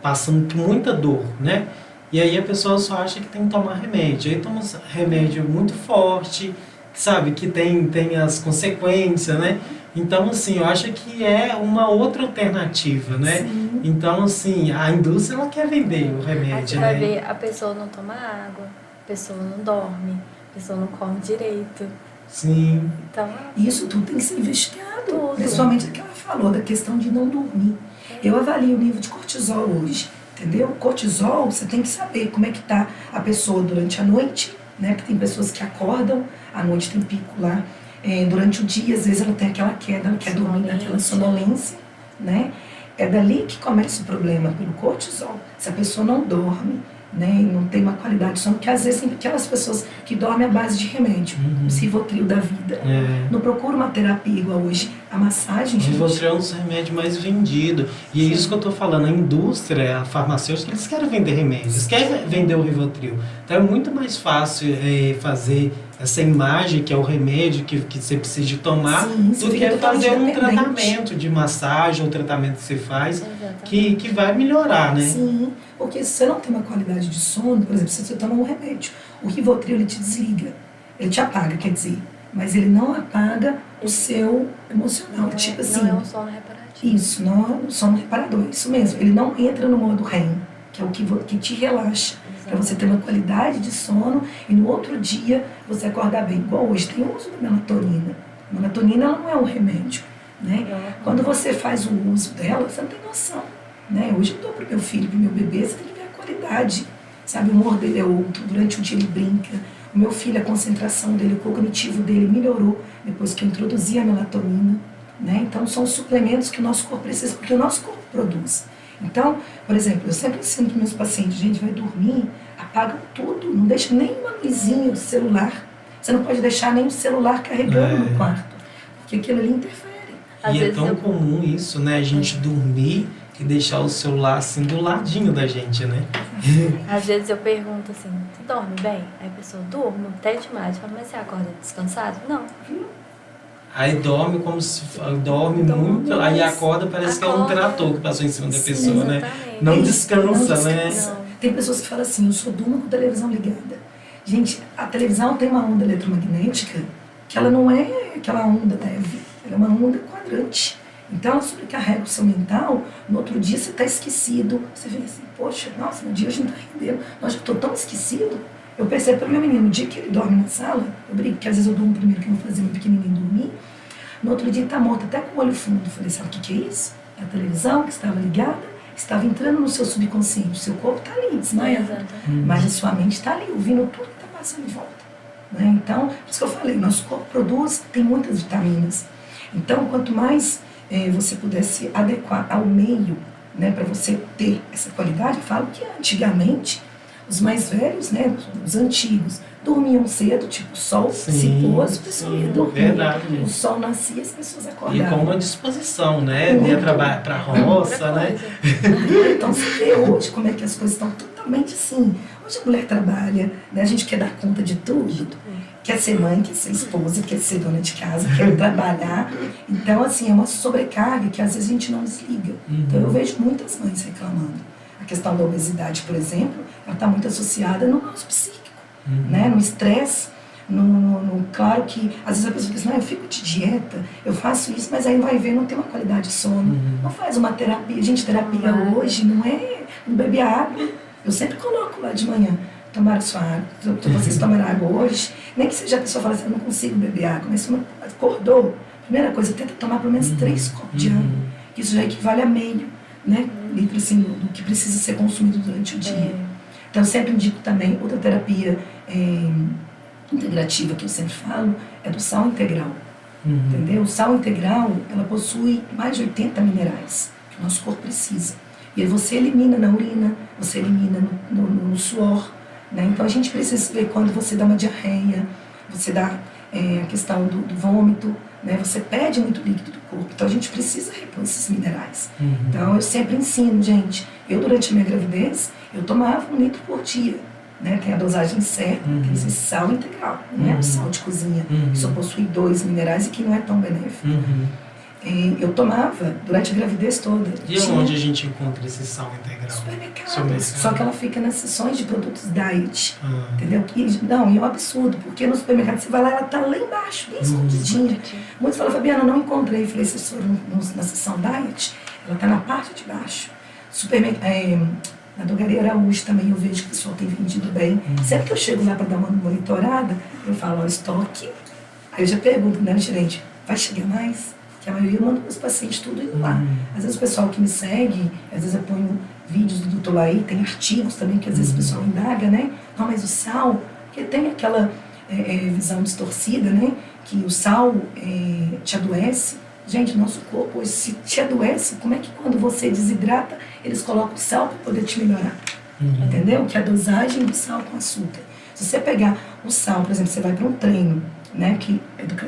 passando por muita dor, né? E aí a pessoa só acha que tem que tomar remédio. Aí toma remédio muito forte, sabe? Que tem as consequências, né? Então, assim, eu acho que é uma outra alternativa, né? Sim. Então, assim, a indústria, ela quer vender o Aí remédio, você vai né? ver, a pessoa não toma água, a pessoa não dorme, a pessoa não come direito. Sim. Então, Isso tudo tem que ser investigado, Tudo. principalmente o que ela falou, da questão de não dormir. Eu avalio o nível de cortisol hoje, entendeu? O cortisol, você tem que saber como é que está a pessoa durante a noite, né? Porque tem pessoas que acordam, à noite tem pico lá, durante o dia, às vezes ela tem aquela queda, ela quer dormir naquela sonolência, né? É dali que começa o problema, pelo cortisol. Se a pessoa não dorme, né, e não tem uma qualidade de sono, porque às vezes tem aquelas pessoas que dormem à base de remédio, o Rivotril da vida. Não procura uma terapia igual hoje. A massagem, O gente, Rivotril é um dos remédios mais vendidos. E é isso que eu estou falando. A indústria, a farmacêutica, eles querem vender remédios. Eles querem vender o Rivotril. Então é muito mais fácil fazer essa imagem, que é o remédio que você precisa de tomar, Sim, do que fazer um dependente. tratamento de massagem, um tratamento que você faz, Exatamente. que vai melhorar, né? Sim, porque se você não tem uma qualidade de sono, por exemplo, se você toma um remédio, o Rivotril ele te desliga, ele te apaga, quer dizer, mas ele não apaga o seu emocional, tipo assim. Não é um sono reparativo. Isso, não é um sono reparador, isso mesmo. Ele não entra no modo REM, que é o que te relaxa, para você ter uma qualidade de sono e no outro dia você acordar bem. Igual hoje tem o uso da melatonina. A melatonina ela não é um remédio, né? Quando você faz o uso dela, você não tem noção, né? Hoje eu dou pro meu filho, pro meu bebê, você tem que ver a qualidade, sabe? O humor dele é outro, durante o dia ele brinca. O meu filho, a concentração dele, o cognitivo dele melhorou depois que eu introduzi a melatonina, né? Então são suplementos que o nosso corpo precisa, porque o nosso corpo produz. Então, por exemplo, eu sempre ensino para meus pacientes, gente, vai dormir, apaga tudo, não deixa nem uma luzinha de celular. Você não pode deixar nem o celular carregando no quarto, porque aquilo ali interfere. Às E é vezes tão eu- comum isso, né? A gente dormir e deixar o celular assim do ladinho da gente, né? Às vezes eu pergunto assim, você dorme bem? Aí a pessoa, durmo até demais. Eu falo, mas você acorda descansado? Não. Aí dorme como se dorme muito, aí acorda, parece que é um Acorda. trator que passou em cima da Sim, pessoa, né? Exatamente. Não É isso, descansa, não né? descansa. Não. Tem pessoas que falam assim, eu só durmo com a televisão ligada. Gente, a televisão tem uma onda eletromagnética que ela não é aquela onda leve, ela é uma onda quadrante. Então ela sobrecarrega o seu mental, no outro dia você está esquecido, você vê assim, poxa, nossa, no dia hoje não está rendendo, nossa, eu estou tão esquecido. Eu percebo pelo meu menino, no dia que ele dorme na sala, eu brinco, que às vezes eu durmo primeiro que eu vou fazer meu pequenininho dormir, no outro dia ele está morto, até com o olho fundo. Eu falei, sabe o que é isso? É a televisão que estava ligada, estava entrando no seu subconsciente, o seu corpo está ali, desmaiado, Exatamente. mas a sua mente está ali, ouvindo tudo que está passando em volta. Né? Então, por isso que eu falei, nosso corpo produz, tem muitas vitaminas. Então, quanto mais você puder se adequar ao meio, né, para você ter essa qualidade, eu falo que antigamente, os mais velhos, né, os antigos, dormiam cedo, tipo, o sol Sim, se pôs, a pessoa ia sim, dormir. verdade. O sol nascia, as pessoas E acordavam. com uma disposição, né? Ia Muito. trabalhar pra roça, Outra né? coisa. Então, você vê hoje como é que as coisas estão totalmente assim. Hoje a mulher trabalha, né? A gente quer dar conta de tudo. Quer ser mãe, quer ser esposa, quer ser dona de casa, quer trabalhar. Então, assim, é uma sobrecarga que às vezes a gente não desliga. Então, eu vejo muitas mães reclamando. A questão da obesidade, por exemplo, ela está muito associada no nosso psíquico, né? No estresse. Claro que às vezes a pessoa diz, não, eu fico de dieta, eu faço isso, mas aí vai ver, não tem uma qualidade de sono. Não faz uma terapia. Gente, terapia hoje não é não beber água. Eu sempre coloco lá de manhã, tomar sua água. Vocês tomaram água hoje, nem que seja a pessoa fala assim, eu não consigo beber água, mas você não acordou, Primeira coisa, tenta tomar pelo menos 3 copos de água. Isso já equivale a meio, né? Litro assim, do que precisa ser consumido durante o dia. Então, eu sempre indico também outra terapia integrativa que eu sempre falo, é do sal integral. Entendeu? O sal integral, ela possui mais de 80 minerais que o nosso corpo precisa. E aí você elimina na urina, você elimina no suor, né? Então a gente precisa ver quando você dá uma diarreia, você dá a questão do vômito, né? Você perde muito líquido do corpo. Então a gente precisa repor esses minerais. Então eu sempre ensino, gente. Eu durante a minha gravidez, eu tomava 1 litro por dia. Né? Tem a dosagem certa, tem esse sal integral, não é o sal de cozinha, que só possui 2 minerais e que não é tão benéfico. Eu tomava durante a gravidez toda. E onde a gente encontra esse sal integral? Supermercado. Só que ela fica nas seções de produtos diet, entendeu? Não, e é um absurdo, porque no supermercado você vai lá, ela tá lá embaixo, bem escondidinha. Muitos falam, Fabiana, não encontrei. Eu falei, vocês foram na seção diet? Ela tá na parte de baixo. Na Drogaria Araújo também eu vejo que o pessoal tem vendido bem. Sempre que eu chego lá para dar uma monitorada, eu falo, ó, estoque. Aí eu já pergunto, né, gerente, vai chegar mais? Que a maioria manda os pacientes tudo indo lá. Às vezes o pessoal que me segue, às vezes eu ponho vídeos do Dr. Laí, tem artigos também que às vezes o pessoal indaga, né? Não, mas o sal, porque tem aquela visão distorcida, né? Que o sal te adoece. Gente, nosso corpo, se te adoece, como é que quando você desidrata, eles colocam o sal para poder te melhorar? Entendeu? Que é a dosagem do sal com açúcar. Se você pegar o sal, por exemplo, você vai para um treino, né? Que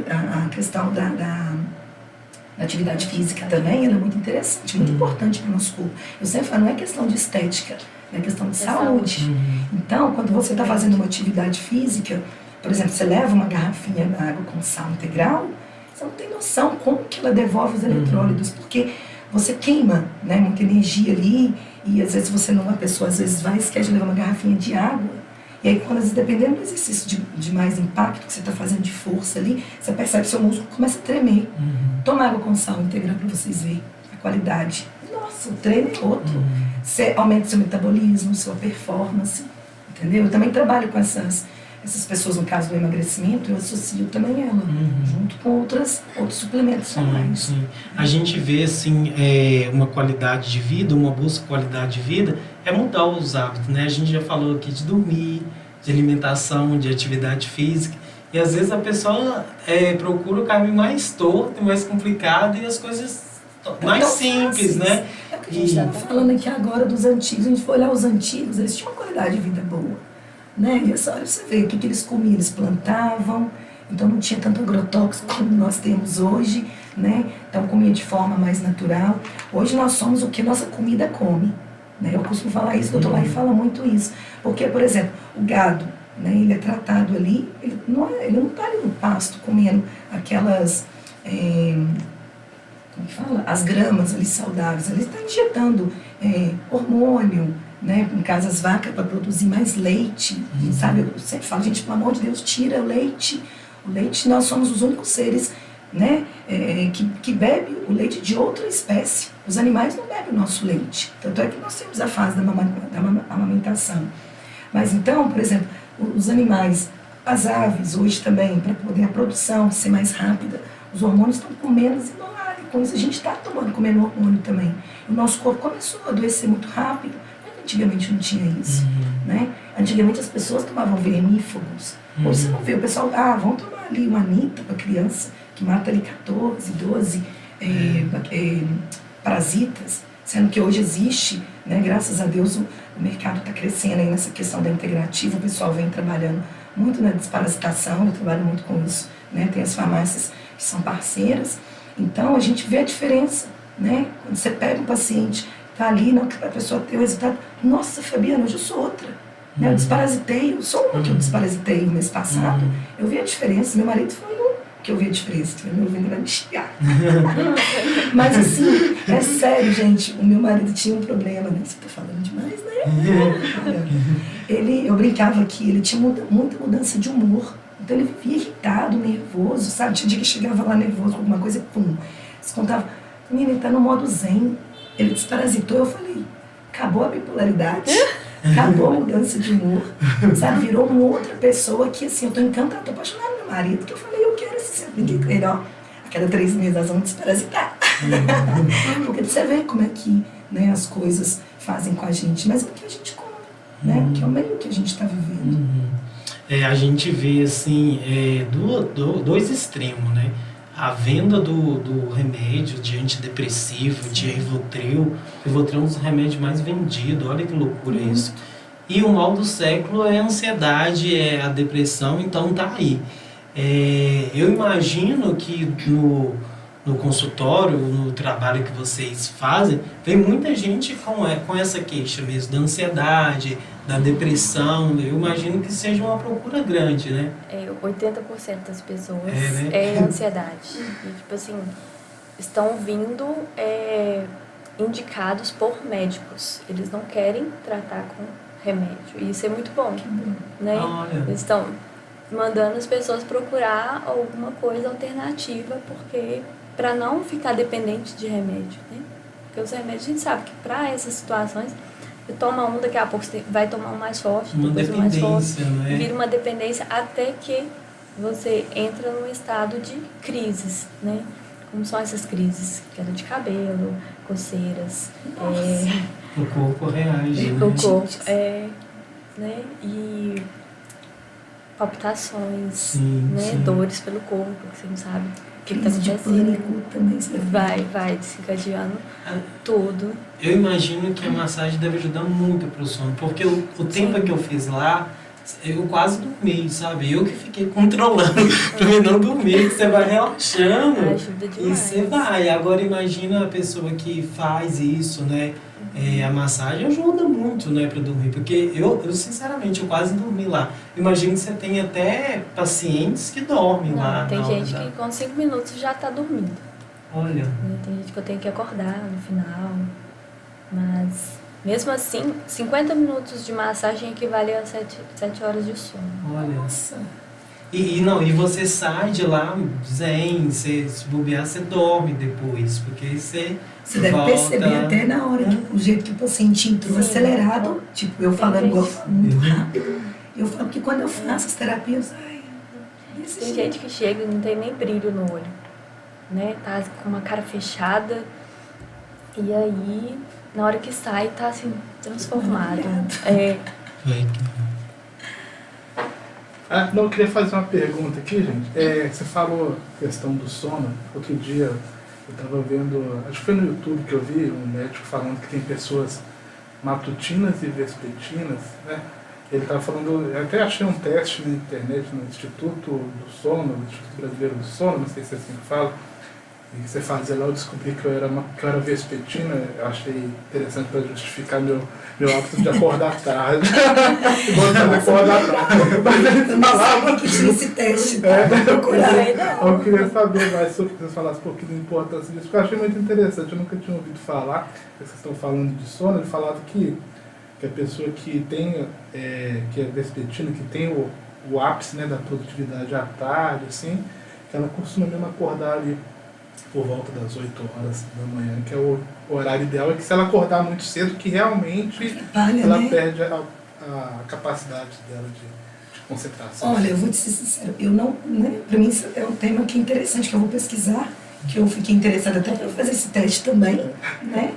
a questão da atividade física também, ela é muito interessante, muito importante para o nosso corpo. Eu sempre falo, não é questão de estética, é questão de saúde. Então, quando você está fazendo uma atividade física, por exemplo, você leva uma garrafinha de água com sal integral, você não tem noção como que ela devolve os eletrólitos, porque você queima, né, muita energia ali, e às vezes a pessoa às vezes vai e esquece de levar uma garrafinha de água, e aí quando, às vezes, dependendo do exercício de mais impacto que você está fazendo de força ali, você percebe que seu músculo começa a tremer. Toma água com sal integral para vocês verem a qualidade. Nossa, o treino é outro. Você aumenta o seu metabolismo, sua performance, entendeu? Eu também trabalho com essas pessoas, no caso do emagrecimento, eu associo também ela, junto com outros suplementos mais. A gente vê, assim, uma qualidade de vida, uma busca de qualidade de vida, é mudar os hábitos, né? A gente já falou aqui de dormir, de alimentação, de atividade física, e às vezes a pessoa procura o caminho mais torto, mais complicado, e as coisas mais simples, né? É o que a gente está falando aqui agora dos antigos, a gente for olhar os antigos, eles tinham uma qualidade de vida boa. Né? E essa hora você vê o que eles comiam, eles plantavam, então não tinha tanto agrotóxico como nós temos hoje, né? Então comia de forma mais natural. Hoje nós somos o que nossa comida come, né? Eu costumo falar isso, o Dr. Laí fala muito isso, porque, por exemplo, o gado, né, ele é tratado ali, ele não está ali no pasto comendo aquelas, como que fala? As gramas ali saudáveis, ele está injetando hormônio, né, em casa as vacas para produzir mais leite, sabe? Eu sempre falo, gente, pelo amor de Deus, tira o leite. O leite, nós somos os únicos seres, né, que bebe o leite de outra espécie. Os animais não bebem o nosso leite. Tanto é que nós temos a fase da amamentação. Mas então, por exemplo, os animais, as aves, hoje também, para poder a produção ser mais rápida, os hormônios estão com menos idolário. Com isso a gente está comendo hormônio também. O nosso corpo começou a adoecer muito rápido. Antigamente não tinha isso, né? Antigamente as pessoas tomavam vermífugos. Hoje você não vê, o pessoal, vamos tomar ali uma Anita para criança, que mata ali 14, 12 parasitas, sendo que hoje existe, né, graças a Deus o mercado está crescendo aí nessa questão da integrativa, o pessoal vem trabalhando muito na desparasitação, eu trabalho muito com isso, né? Tem as farmácias que são parceiras, então a gente vê a diferença, né? Quando você pega um paciente, tá ali, não, a pessoa tem o resultado. Nossa, Fabiana, hoje eu sou outra. Né? Eu desparasitei, eu sou uma que eu desparasitei no mês passado. Eu vi a diferença, meu marido foi um que eu vi a diferença. Meu ouvido vai me xingar. Mas assim, é sério, gente, o meu marido tinha um problema, né? Você tá falando demais, né? Eu brincava que ele tinha muita mudança de humor. Então ele vivia irritado, nervoso, sabe? Tinha dia que chegava lá nervoso com alguma coisa e pum. Eles contavam, menina, ele tá no modo zen. Ele desparasitou, eu falei, acabou a bipolaridade, acabou a mudança de humor, sabe? Virou uma outra pessoa que, assim, eu tô encantada, tô apaixonada no meu marido, que eu falei, eu quero esse sempre. Ele, ó, cada 3 meses nós vamos desparasitar. Porque você vê como é que, né, as coisas fazem com a gente, mas é o que a gente come, né? Que é o meio que a gente está vivendo. A gente vê assim, dois extremos, né? A venda do remédio de antidepressivo, de Rivotril. Rivotril é um dos remédios mais vendidos, olha que loucura isso. E o mal do século é a ansiedade, é a depressão, então tá aí. Eu imagino que no consultório, no trabalho que vocês fazem, vem muita gente com essa queixa mesmo, da ansiedade, da depressão. Eu imagino que seja uma procura grande, né? 80% das pessoas né? é ansiedade. E, tipo assim, estão vindo indicados por médicos. Eles não querem tratar com remédio. E isso é muito bom, né? Olha. Eles estão mandando as pessoas procurar alguma coisa alternativa, porque para não ficar dependente de remédio, né? Porque os remédios, a gente sabe que para essas situações, você toma um, daqui a pouco você vai tomar um mais forte, Uma depois um mais forte, dependência, né? vira uma dependência até que você entra num estado de crises, né? Como são essas crises? Queda de cabelo, coceiras, O corpo reage, né? o corpo, né? E palpitações, Sim, né? sim. Dores pelo corpo, que você não sabe o que está Crise de acontecendo. pânico também. Você Vai desencadeando tudo. Eu imagino que a massagem deve ajudar muito pro sono, porque o tempo que eu fiz lá, eu quase dormi, sabe? Eu que fiquei controlando pra mim não dormir, que você vai relaxando Ajuda e demais. você vai. Agora imagina a pessoa que faz isso, né? A massagem ajuda muito, né, pra dormir, porque eu sinceramente, eu quase dormi lá. Imagino que você tem até pacientes que dormem lá. Não, tem na hora gente que com 5 minutos já tá dormindo. Olha, Né? Tem gente que eu tenho que acordar no final. Mas, mesmo assim, 50 minutos de massagem equivale a 7 horas de sono. olha. Nossa. E você sai de lá zen, se bobear, você dorme depois, porque você Deve volta. perceber até na hora que o jeito que o paciente entrou Sim. acelerado, tipo, eu falando gente. igual eu falo muito rápido. Eu falo que quando eu faço as terapias, desse Tem jeito. gente que chega e não tem nem brilho no olho, né? Tá com uma cara fechada e aí, na hora que sai, tá assim, transformado. Não, eu queria fazer uma pergunta aqui, gente. Você falou questão do sono. Outro dia eu estava vendo, acho que foi no YouTube que eu vi um médico falando que tem pessoas matutinas e vespertinas, né? Ele estava falando, eu até achei um teste na internet no Instituto do Sono, no Instituto Brasileiro do Sono, não sei se é assim que fala, e que você fazia lá, eu descobri que eu era vespertina, eu achei interessante para justificar meu hábito de acordar tarde. Gostava de acordar tarde. Mas ele Eu não falava. sabia que tinha esse teste. Eu queria saber mais sobre que vocês falassem um pouquinho da importância disso, porque eu achei muito interessante, eu nunca tinha ouvido falar, vocês estão falando de sono, ele falava que a pessoa que tem, que é vespertina, que tem o ápice, né, da produtividade à tarde, assim, que ela costuma mesmo acordar ali por volta das 8 horas da manhã, que é o horário ideal, é que se ela acordar muito cedo, que realmente ela né? perde a capacidade dela de concentração. Olha, eu vou te ser sincero, eu não, né, pra mim isso é um tema que é interessante, que eu vou pesquisar, que eu fiquei interessada até para fazer esse teste também, né?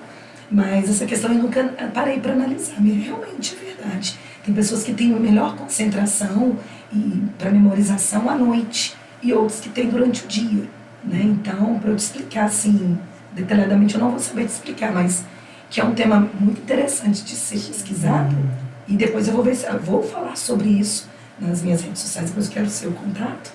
Mas essa questão eu nunca parei para analisar, mas realmente é verdade. Tem pessoas que têm melhor concentração e para memorização à noite, e outros que têm durante o dia, né? Então, para eu te explicar assim, detalhadamente, eu não vou saber te explicar, mas que é um tema muito interessante de ser pesquisado, e depois eu vou ver se eu vou falar sobre isso nas minhas redes sociais, depois eu quero o seu contato,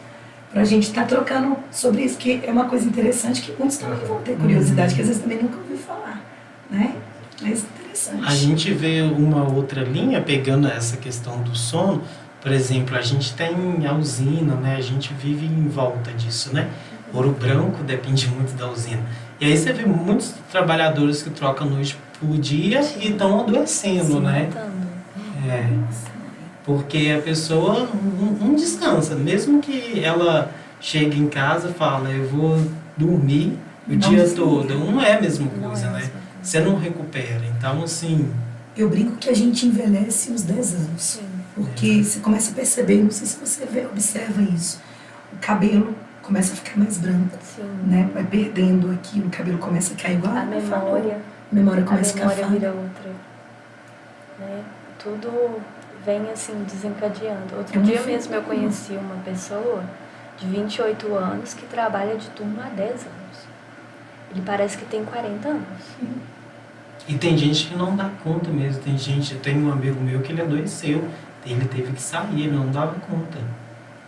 para a gente estar trocando sobre isso, que é uma coisa interessante que muitos também vão ter curiosidade, que às vezes também nunca ouviu falar, né? Mas interessante. A gente vê uma outra linha pegando essa questão do sono. Por exemplo, a gente tem a usina, né? A gente vive em volta disso, né? Ouro Branco depende muito da usina. E aí você vê muitos trabalhadores que trocam noite por dia e estão adoecendo, né? Porque a pessoa não descansa. Mesmo que ela chegue em casa e fale, eu vou dormir o dia todo, não é a mesma coisa, né? Você não recupera. Então, assim... Eu brinco que a gente envelhece uns 10 anos. Sim. Porque você começa a perceber, não sei se você observa isso, o cabelo começa a ficar mais branco, Sim. né? Vai perdendo aquilo, o cabelo começa a cair igual A memória. A memória começa a memória ficar vira falha. outra. Né? Tudo vem assim desencadeando. Outro É um dia efeito mesmo eu dominó. conheci uma pessoa de 28 anos que trabalha de turno há 10 anos. Ele parece que tem 40 anos. E tem gente que não dá conta mesmo. Eu tenho um amigo meu que ele adoeceu. Ele teve que sair, ele não dava conta.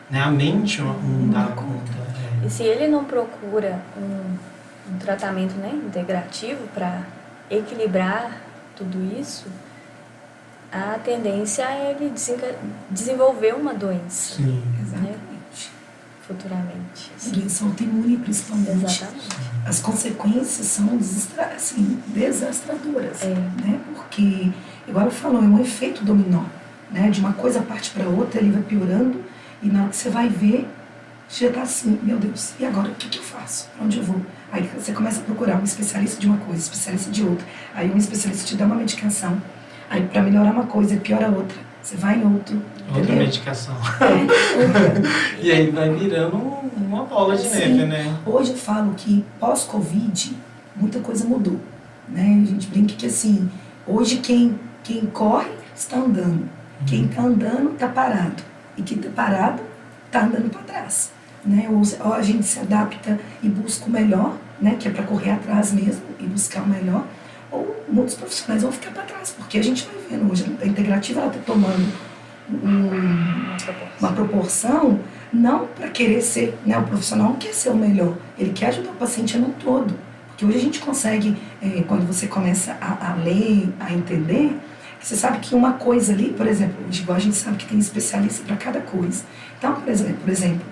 Né? A mente não dá conta. E se ele não procura um tratamento, né, integrativo para equilibrar tudo isso, a tendência é ele desenvolver uma doença Sim. Exatamente. futuramente. Doença autoimune, principalmente. Exatamente. As consequências são desastradoras, É. né? Porque, igual eu falo, é um efeito dominó, né? De uma coisa parte para outra, ele vai piorando e na hora que você vai ver, você já tá assim, meu Deus, e agora o que eu faço? Pra onde eu vou? Aí você começa a procurar um especialista de uma coisa, especialista de outra. Aí um especialista te dá uma medicação. Aí para melhorar uma coisa, piora outra. Você vai em outro. Outra entendeu? medicação. É. E aí vai virando uma bola de Sim. neve, né? Hoje eu falo que pós-Covid, muita coisa mudou. Né? A gente brinca que assim, hoje quem corre está andando. Quem está andando está parado. E quem está parado está andando para trás. Né? Ou a gente se adapta e busca o melhor, né? Que é para correr atrás mesmo e buscar o melhor. Ou muitos profissionais vão ficar para trás, porque a gente vai vendo hoje, a integrativa ela está tomando uma proporção, não para querer ser, né, o profissional não quer ser o melhor, ele quer ajudar o paciente no todo. Porque hoje a gente consegue, quando você começa a ler, a entender, que você sabe que uma coisa ali, por exemplo, igual a gente sabe que tem especialista para cada coisa. Então, por exemplo,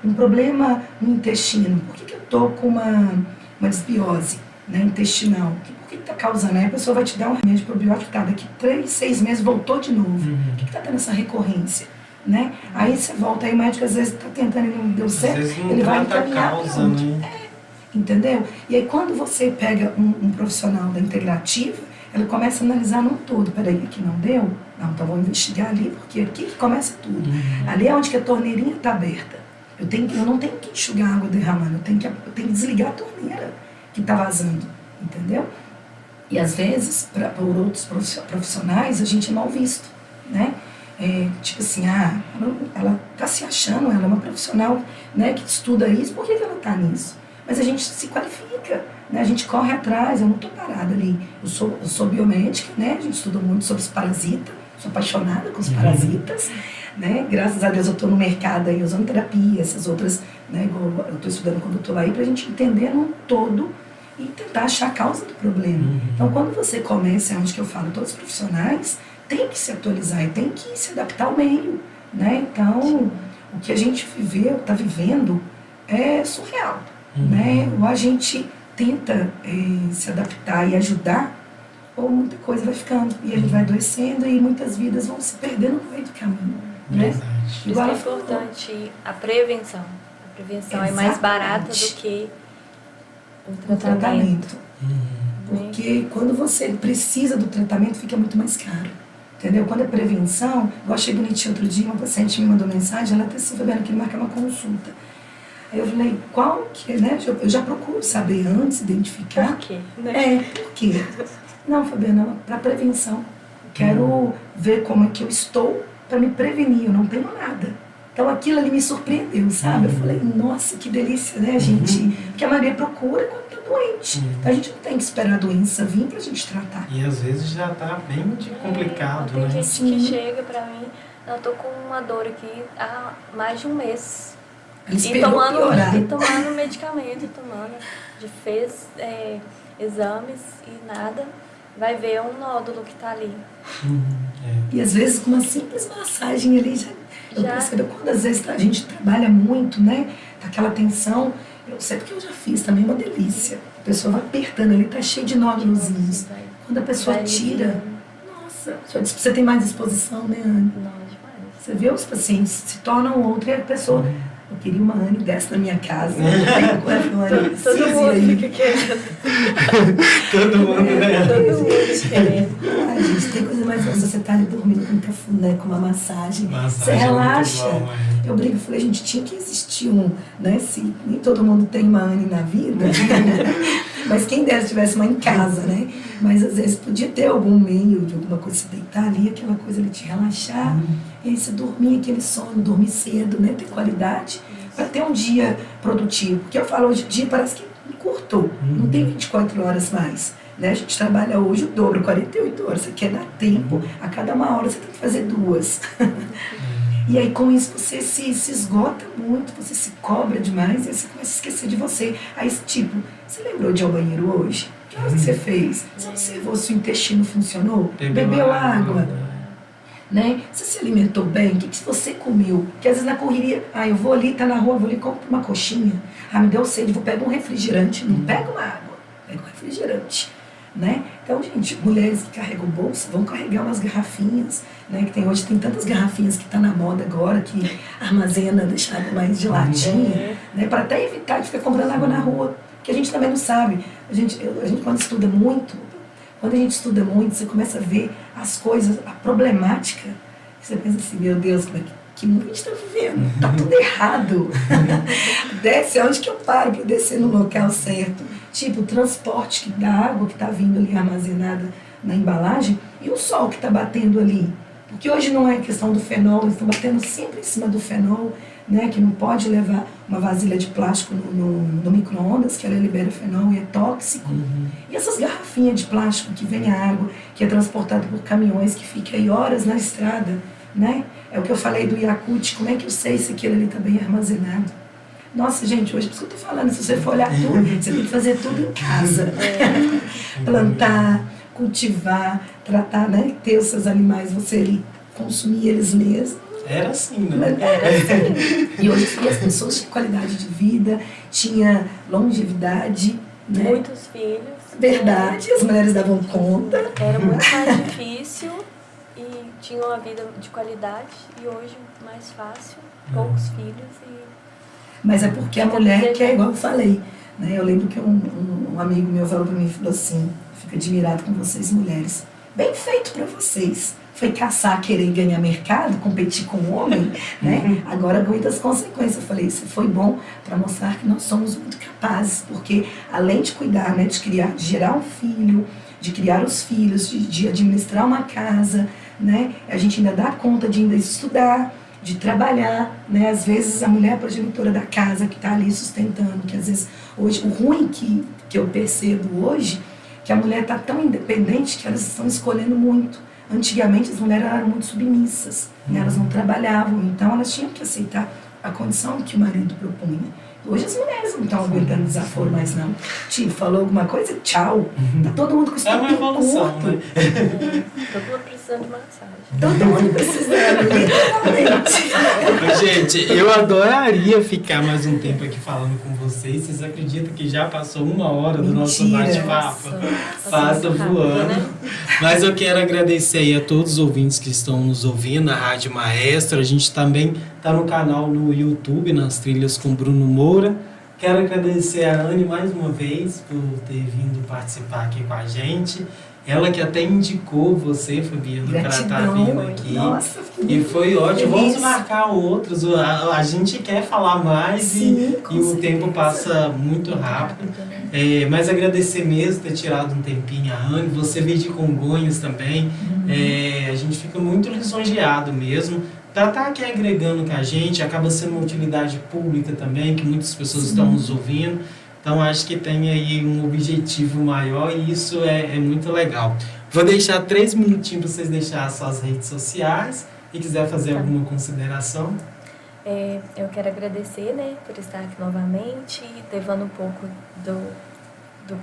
um problema no intestino, por que eu estou com uma desbiose, né, intestinal? O que está causando? Aí a pessoa vai te dar um remédio probiótico, tá, daqui 3, 6 meses voltou de novo. O que está tendo essa recorrência? Né? Aí você volta, aí o médico às vezes está tentando e não deu certo, Às vezes não ele vai trata a encaminhar causa, para outro. né? Entendeu? E aí quando você pega um profissional da integrativa, ela começa a analisar num todo. Peraí, aqui não deu? Não, então vou investigar ali, porque aqui que começa tudo. Ali é onde que a torneirinha está aberta. Eu não tenho que enxugar a água derramando, eu tenho que desligar a torneira que está vazando. Entendeu? E às vezes, por outros profissionais, a gente é mal visto, né? Tipo assim, ela está se achando, ela é uma profissional, né, que estuda isso, por que ela está nisso? Mas a gente se qualifica, né? A gente corre atrás, eu não estou parada ali. Eu sou biomédica, né? A gente estuda muito sobre os parasitas, sou apaixonada com os parasitas, né? Graças a Deus eu estou no mercado aí usando terapia, essas outras, né? Igual eu estou estudando quando eu estou lá aí, para a gente entender no todo e tentar achar a causa do problema. Então, quando você começa, é onde que eu falo, todos os profissionais têm que se atualizar e têm que se adaptar ao meio, né? Então, o que a gente viveu, está vivendo, é surreal, né? Ou a gente tenta se adaptar e ajudar, ou muita coisa vai ficando, e a gente vai adoecendo e muitas vidas vão se perdendo no meio do caminho, né? Verdade. Por isso Igual é ela falou. importante a prevenção. A prevenção é mais barata do que O tratamento. né? Porque quando você precisa do tratamento, fica muito mais caro. Entendeu? Quando é prevenção, eu achei bonitinho outro dia, uma paciente me mandou mensagem, ela até se Fabiana, que marcar uma consulta. Aí eu falei, qual que é, né? Eu já procuro saber antes, identificar. Por quê? Né? Por quê? Não, Fabiana, para prevenção. Quero ver como é que eu estou para me prevenir, eu não tenho nada. Então aquilo ali me surpreendeu, sabe? Eu falei, nossa, que delícia, né, gente? Porque a maioria procura quando está doente. Então a gente não tem que esperar a doença vir para a gente tratar. E às vezes já tá bem complicado, Tem né? gente Sim. que chega pra mim, eu tô com uma dor aqui há mais de um mês. Ela E esperou tomando piorar. medicamento, fez exames e nada. Vai ver um nódulo que tá ali. E às vezes com uma simples massagem ali eu Já. percebo quando às vezes a gente trabalha muito, né? Tá aquela tensão. Eu sei porque eu já fiz também, uma delícia. A pessoa vai apertando ali, tá cheio de nódulozinhos. Quando a pessoa Vai tira, aliviando. nossa, você tem mais exposição, né, Anne? Não, demais. Você vê os pacientes se tornam outro e a pessoa, Eu queria uma Anne dessa na minha casa. Todo Todo mundo fica querendo. Todo mundo, né? Todo mundo querendo. Ai, gente, tem coisa mais fácil. Você tá ali dormindo com um cafuné, com uma massagem. Massagem Você é muito relaxa. bom, é. Eu brinco, falei, gente, tinha que existir um, né? Se nem todo mundo tem uma Anne na vida, mas quem dera tivesse uma em casa, né? Mas às vezes podia ter algum meio de alguma coisa, se deitar ali, aquela coisa ali te relaxar, e aí você dormir aquele sono, dormir cedo, né? Ter qualidade, para ter um dia produtivo. Porque eu falo, hoje em dia parece que encurtou, não tem 24 horas mais. Né? A gente trabalha hoje o dobro, 48 horas. Você quer dar tempo, a cada uma hora você tem que fazer 2. E aí com isso você se esgota muito, você se cobra demais e aí você começa a esquecer de você. Aí tipo, você lembrou de ir ao banheiro hoje? Que horas que você fez? Você observou se o intestino funcionou? Bebeu água? Né? Você se alimentou bem? O que você comeu? Porque às vezes na correria, eu vou ali, tá na rua, vou ali, compro uma coxinha. Me deu sede, vou pegar um refrigerante. Não pega uma água, pega um refrigerante. Né? Então, gente, mulheres que carregam bolsa vão carregar umas garrafinhas, né? Que hoje tem tantas garrafinhas que está na moda agora, que armazena, deixa água mais geladinha, né? Para até evitar de ficar comprando água na rua, que a gente também não sabe. A gente quando estuda muito, você começa a ver as coisas, a problemática, você pensa assim, meu Deus, como é que mundo a gente está vivendo? Tá tudo errado. Desce, onde que eu paro para descer no local certo? Tipo, o transporte da água que está vindo ali armazenada na embalagem e o sol que está batendo ali. Porque hoje não é questão do fenol, eles estão batendo sempre em cima do fenol, né, que não pode levar uma vasilha de plástico no micro-ondas, que ela libera fenol e é tóxico. E essas garrafinhas de plástico que vem a água, que é transportada por caminhões, que fica aí horas na estrada, né? É o que eu falei do Yakult, como é que eu sei se aquilo ali está bem armazenado? Nossa, gente, hoje, por isso que eu estou falando, se você for olhar tudo, você tem que fazer tudo em casa. Plantar, cultivar, tratar, né? Ter os seus animais, você ali, consumir eles mesmos. Era assim, né? Era assim. E hoje as pessoas tinham qualidade de vida, tinha longevidade, né? Muitos filhos. Verdade, as mulheres davam conta. Era muito mais difícil e tinha uma vida de qualidade e hoje mais fácil, poucos filhos e... Mas é porque a mulher que é igual eu falei, né? Eu lembro que um amigo meu falou para mim, falou assim, fico admirado com vocês mulheres, bem feito para vocês. Foi caçar, querer ganhar mercado, competir com o homem, né? Agora aguenta as consequências. Eu falei, isso foi bom para mostrar que nós somos muito capazes, porque além de cuidar, né, de criar, de gerar um filho, de criar os filhos, de administrar uma casa, né? A gente ainda dá conta de ainda estudar, de trabalhar, né? Às vezes a mulher progenitora da casa que está ali sustentando, que às vezes hoje, o ruim que eu percebo hoje, que a mulher está tão independente que elas estão escolhendo muito. Antigamente as mulheres eram muito submissas, né? Elas não trabalhavam, então elas tinham que aceitar a condição que o marido propunha. Hoje as mulheres não estão aguentando desaforo mais não. Tipo, falou alguma coisa, tchau. Tá todo mundo com o É uma evolução, curto. né? Todo mundo precisando de massagem. Todo mundo precisando, literalmente. Gente, eu adoraria ficar mais um tempo aqui falando com vocês. Vocês acreditam que já passou 1 hora do nosso Mentira. bate-papo? Nossa, Passa muito rápido, voando. né? Mas eu quero agradecer aí a todos os ouvintes que estão nos ouvindo, a Rádio Maestro. A gente também está no canal no YouTube, nas trilhas com Bruno Moura. Quero agradecer a Anne mais uma vez por ter vindo participar aqui com a gente. Ela que até indicou você, Fabiana, para estar vindo aqui. Nossa, E foi ótimo. feliz. Vamos marcar outros. A gente quer falar mais. Sim, com e o certeza. tempo passa muito rápido. Mas agradecer mesmo ter tirado um tempinho a Anne. Você veio de Congonhas também. A gente fica muito lisonjeado mesmo. Tá aqui agregando com a gente, acaba sendo uma utilidade pública também, que muitas pessoas estão nos ouvindo. Então acho que tem aí um objetivo maior e isso é muito legal. Vou deixar 3 minutinhos para vocês deixarem suas redes sociais e quiser fazer alguma consideração. Eu quero agradecer, né, por estar aqui novamente, levando um pouco do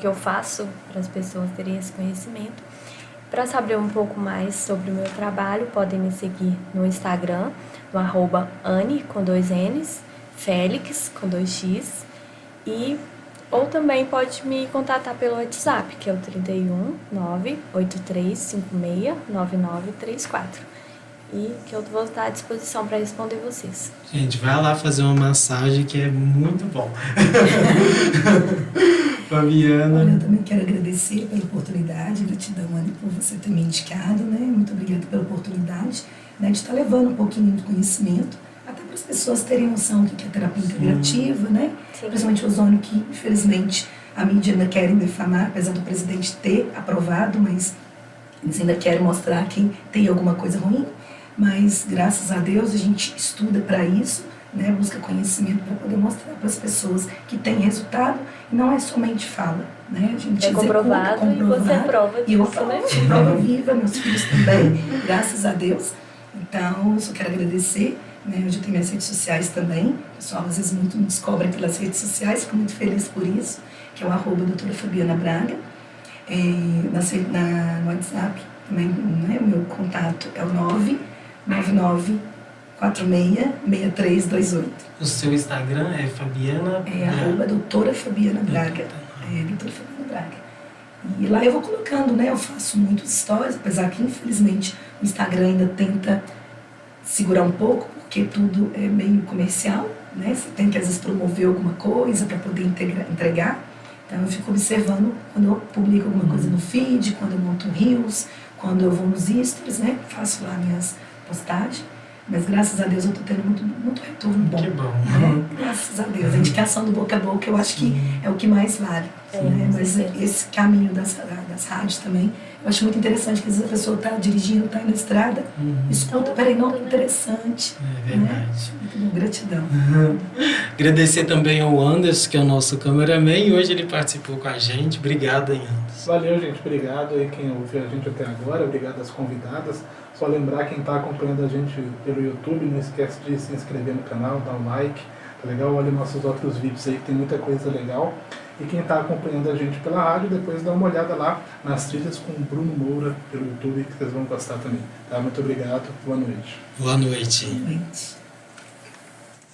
que eu faço para as pessoas terem esse conhecimento. Para saber um pouco mais sobre o meu trabalho, podem me seguir no Instagram, no @Anne, com 2 N's, Félix, com 2 X, ou também pode me contatar pelo WhatsApp, que é o 31 98356 9934. e que eu vou estar à disposição para responder vocês. Gente, vai lá fazer uma massagem que é muito bom. Fabiana. Olha, eu também quero agradecer pela oportunidade, gratidão, Anne, por você ter me indicado, né? Muito obrigada pela oportunidade, né, de estar levando um pouquinho de conhecimento, até para as pessoas terem noção do que é terapia integrativa, né? Sim. Principalmente o ozônio, que infelizmente a mídia ainda querem defamar, apesar do presidente ter aprovado, mas eles ainda querem mostrar que tem alguma coisa ruim. Mas graças a Deus a gente estuda para isso, né? Busca conhecimento para poder mostrar para as pessoas que tem resultado e não é somente fala, né? A gente É comprovado e você é prova e eu disso, né? sou prova viva, meus filhos também, graças a Deus. Então, eu só quero agradecer, né? Hoje eu tenho minhas redes sociais também, o pessoal às vezes muito me descobre pelas redes sociais, fico muito feliz por isso, que é o @doutora Fabiana Braga, no WhatsApp também, né? O meu contato é o 999466328. O seu Instagram é Fabiana? É @doutora Fabiana Braga. Doutora Fabiana Braga. E lá eu vou colocando, né? Eu faço muitas stories, apesar que infelizmente o Instagram ainda tenta segurar um pouco, porque tudo é meio comercial, né? Você tem que às vezes promover alguma coisa para poder entregar. Então eu fico observando quando eu publico alguma coisa no feed, quando eu monto reels, quando eu vou nos stories, né? Faço lá minhas postagens. Mas graças a Deus eu estou tendo muito retorno bom. Que bom. Né? Graças a Deus. A indicação do boca a boca eu acho que é o que mais vale. Né? Mas esse caminho das rádios também, eu acho muito interessante que às vezes a pessoa está dirigindo, está na estrada, escuta, peraí, não, que interessante. É verdade. Né? Muito bom, gratidão. Agradecer também ao Anderson, que é o nosso cameraman, e hoje ele participou com a gente. Obrigado, hein, Anderson. Valeu, gente. Obrigado aí quem ouviu a gente até agora. Obrigado às convidadas. Só lembrar quem está acompanhando a gente pelo YouTube, não esquece de se inscrever no canal, dar um like. Tá legal? Olha nossos outros vídeos aí, que tem muita coisa legal. E quem está acompanhando a gente pela rádio, depois dá uma olhada lá nas trilhas com o Bruno Moura pelo YouTube, que vocês vão gostar também. Tá? Muito obrigado. Boa noite. Boa noite. Boa noite.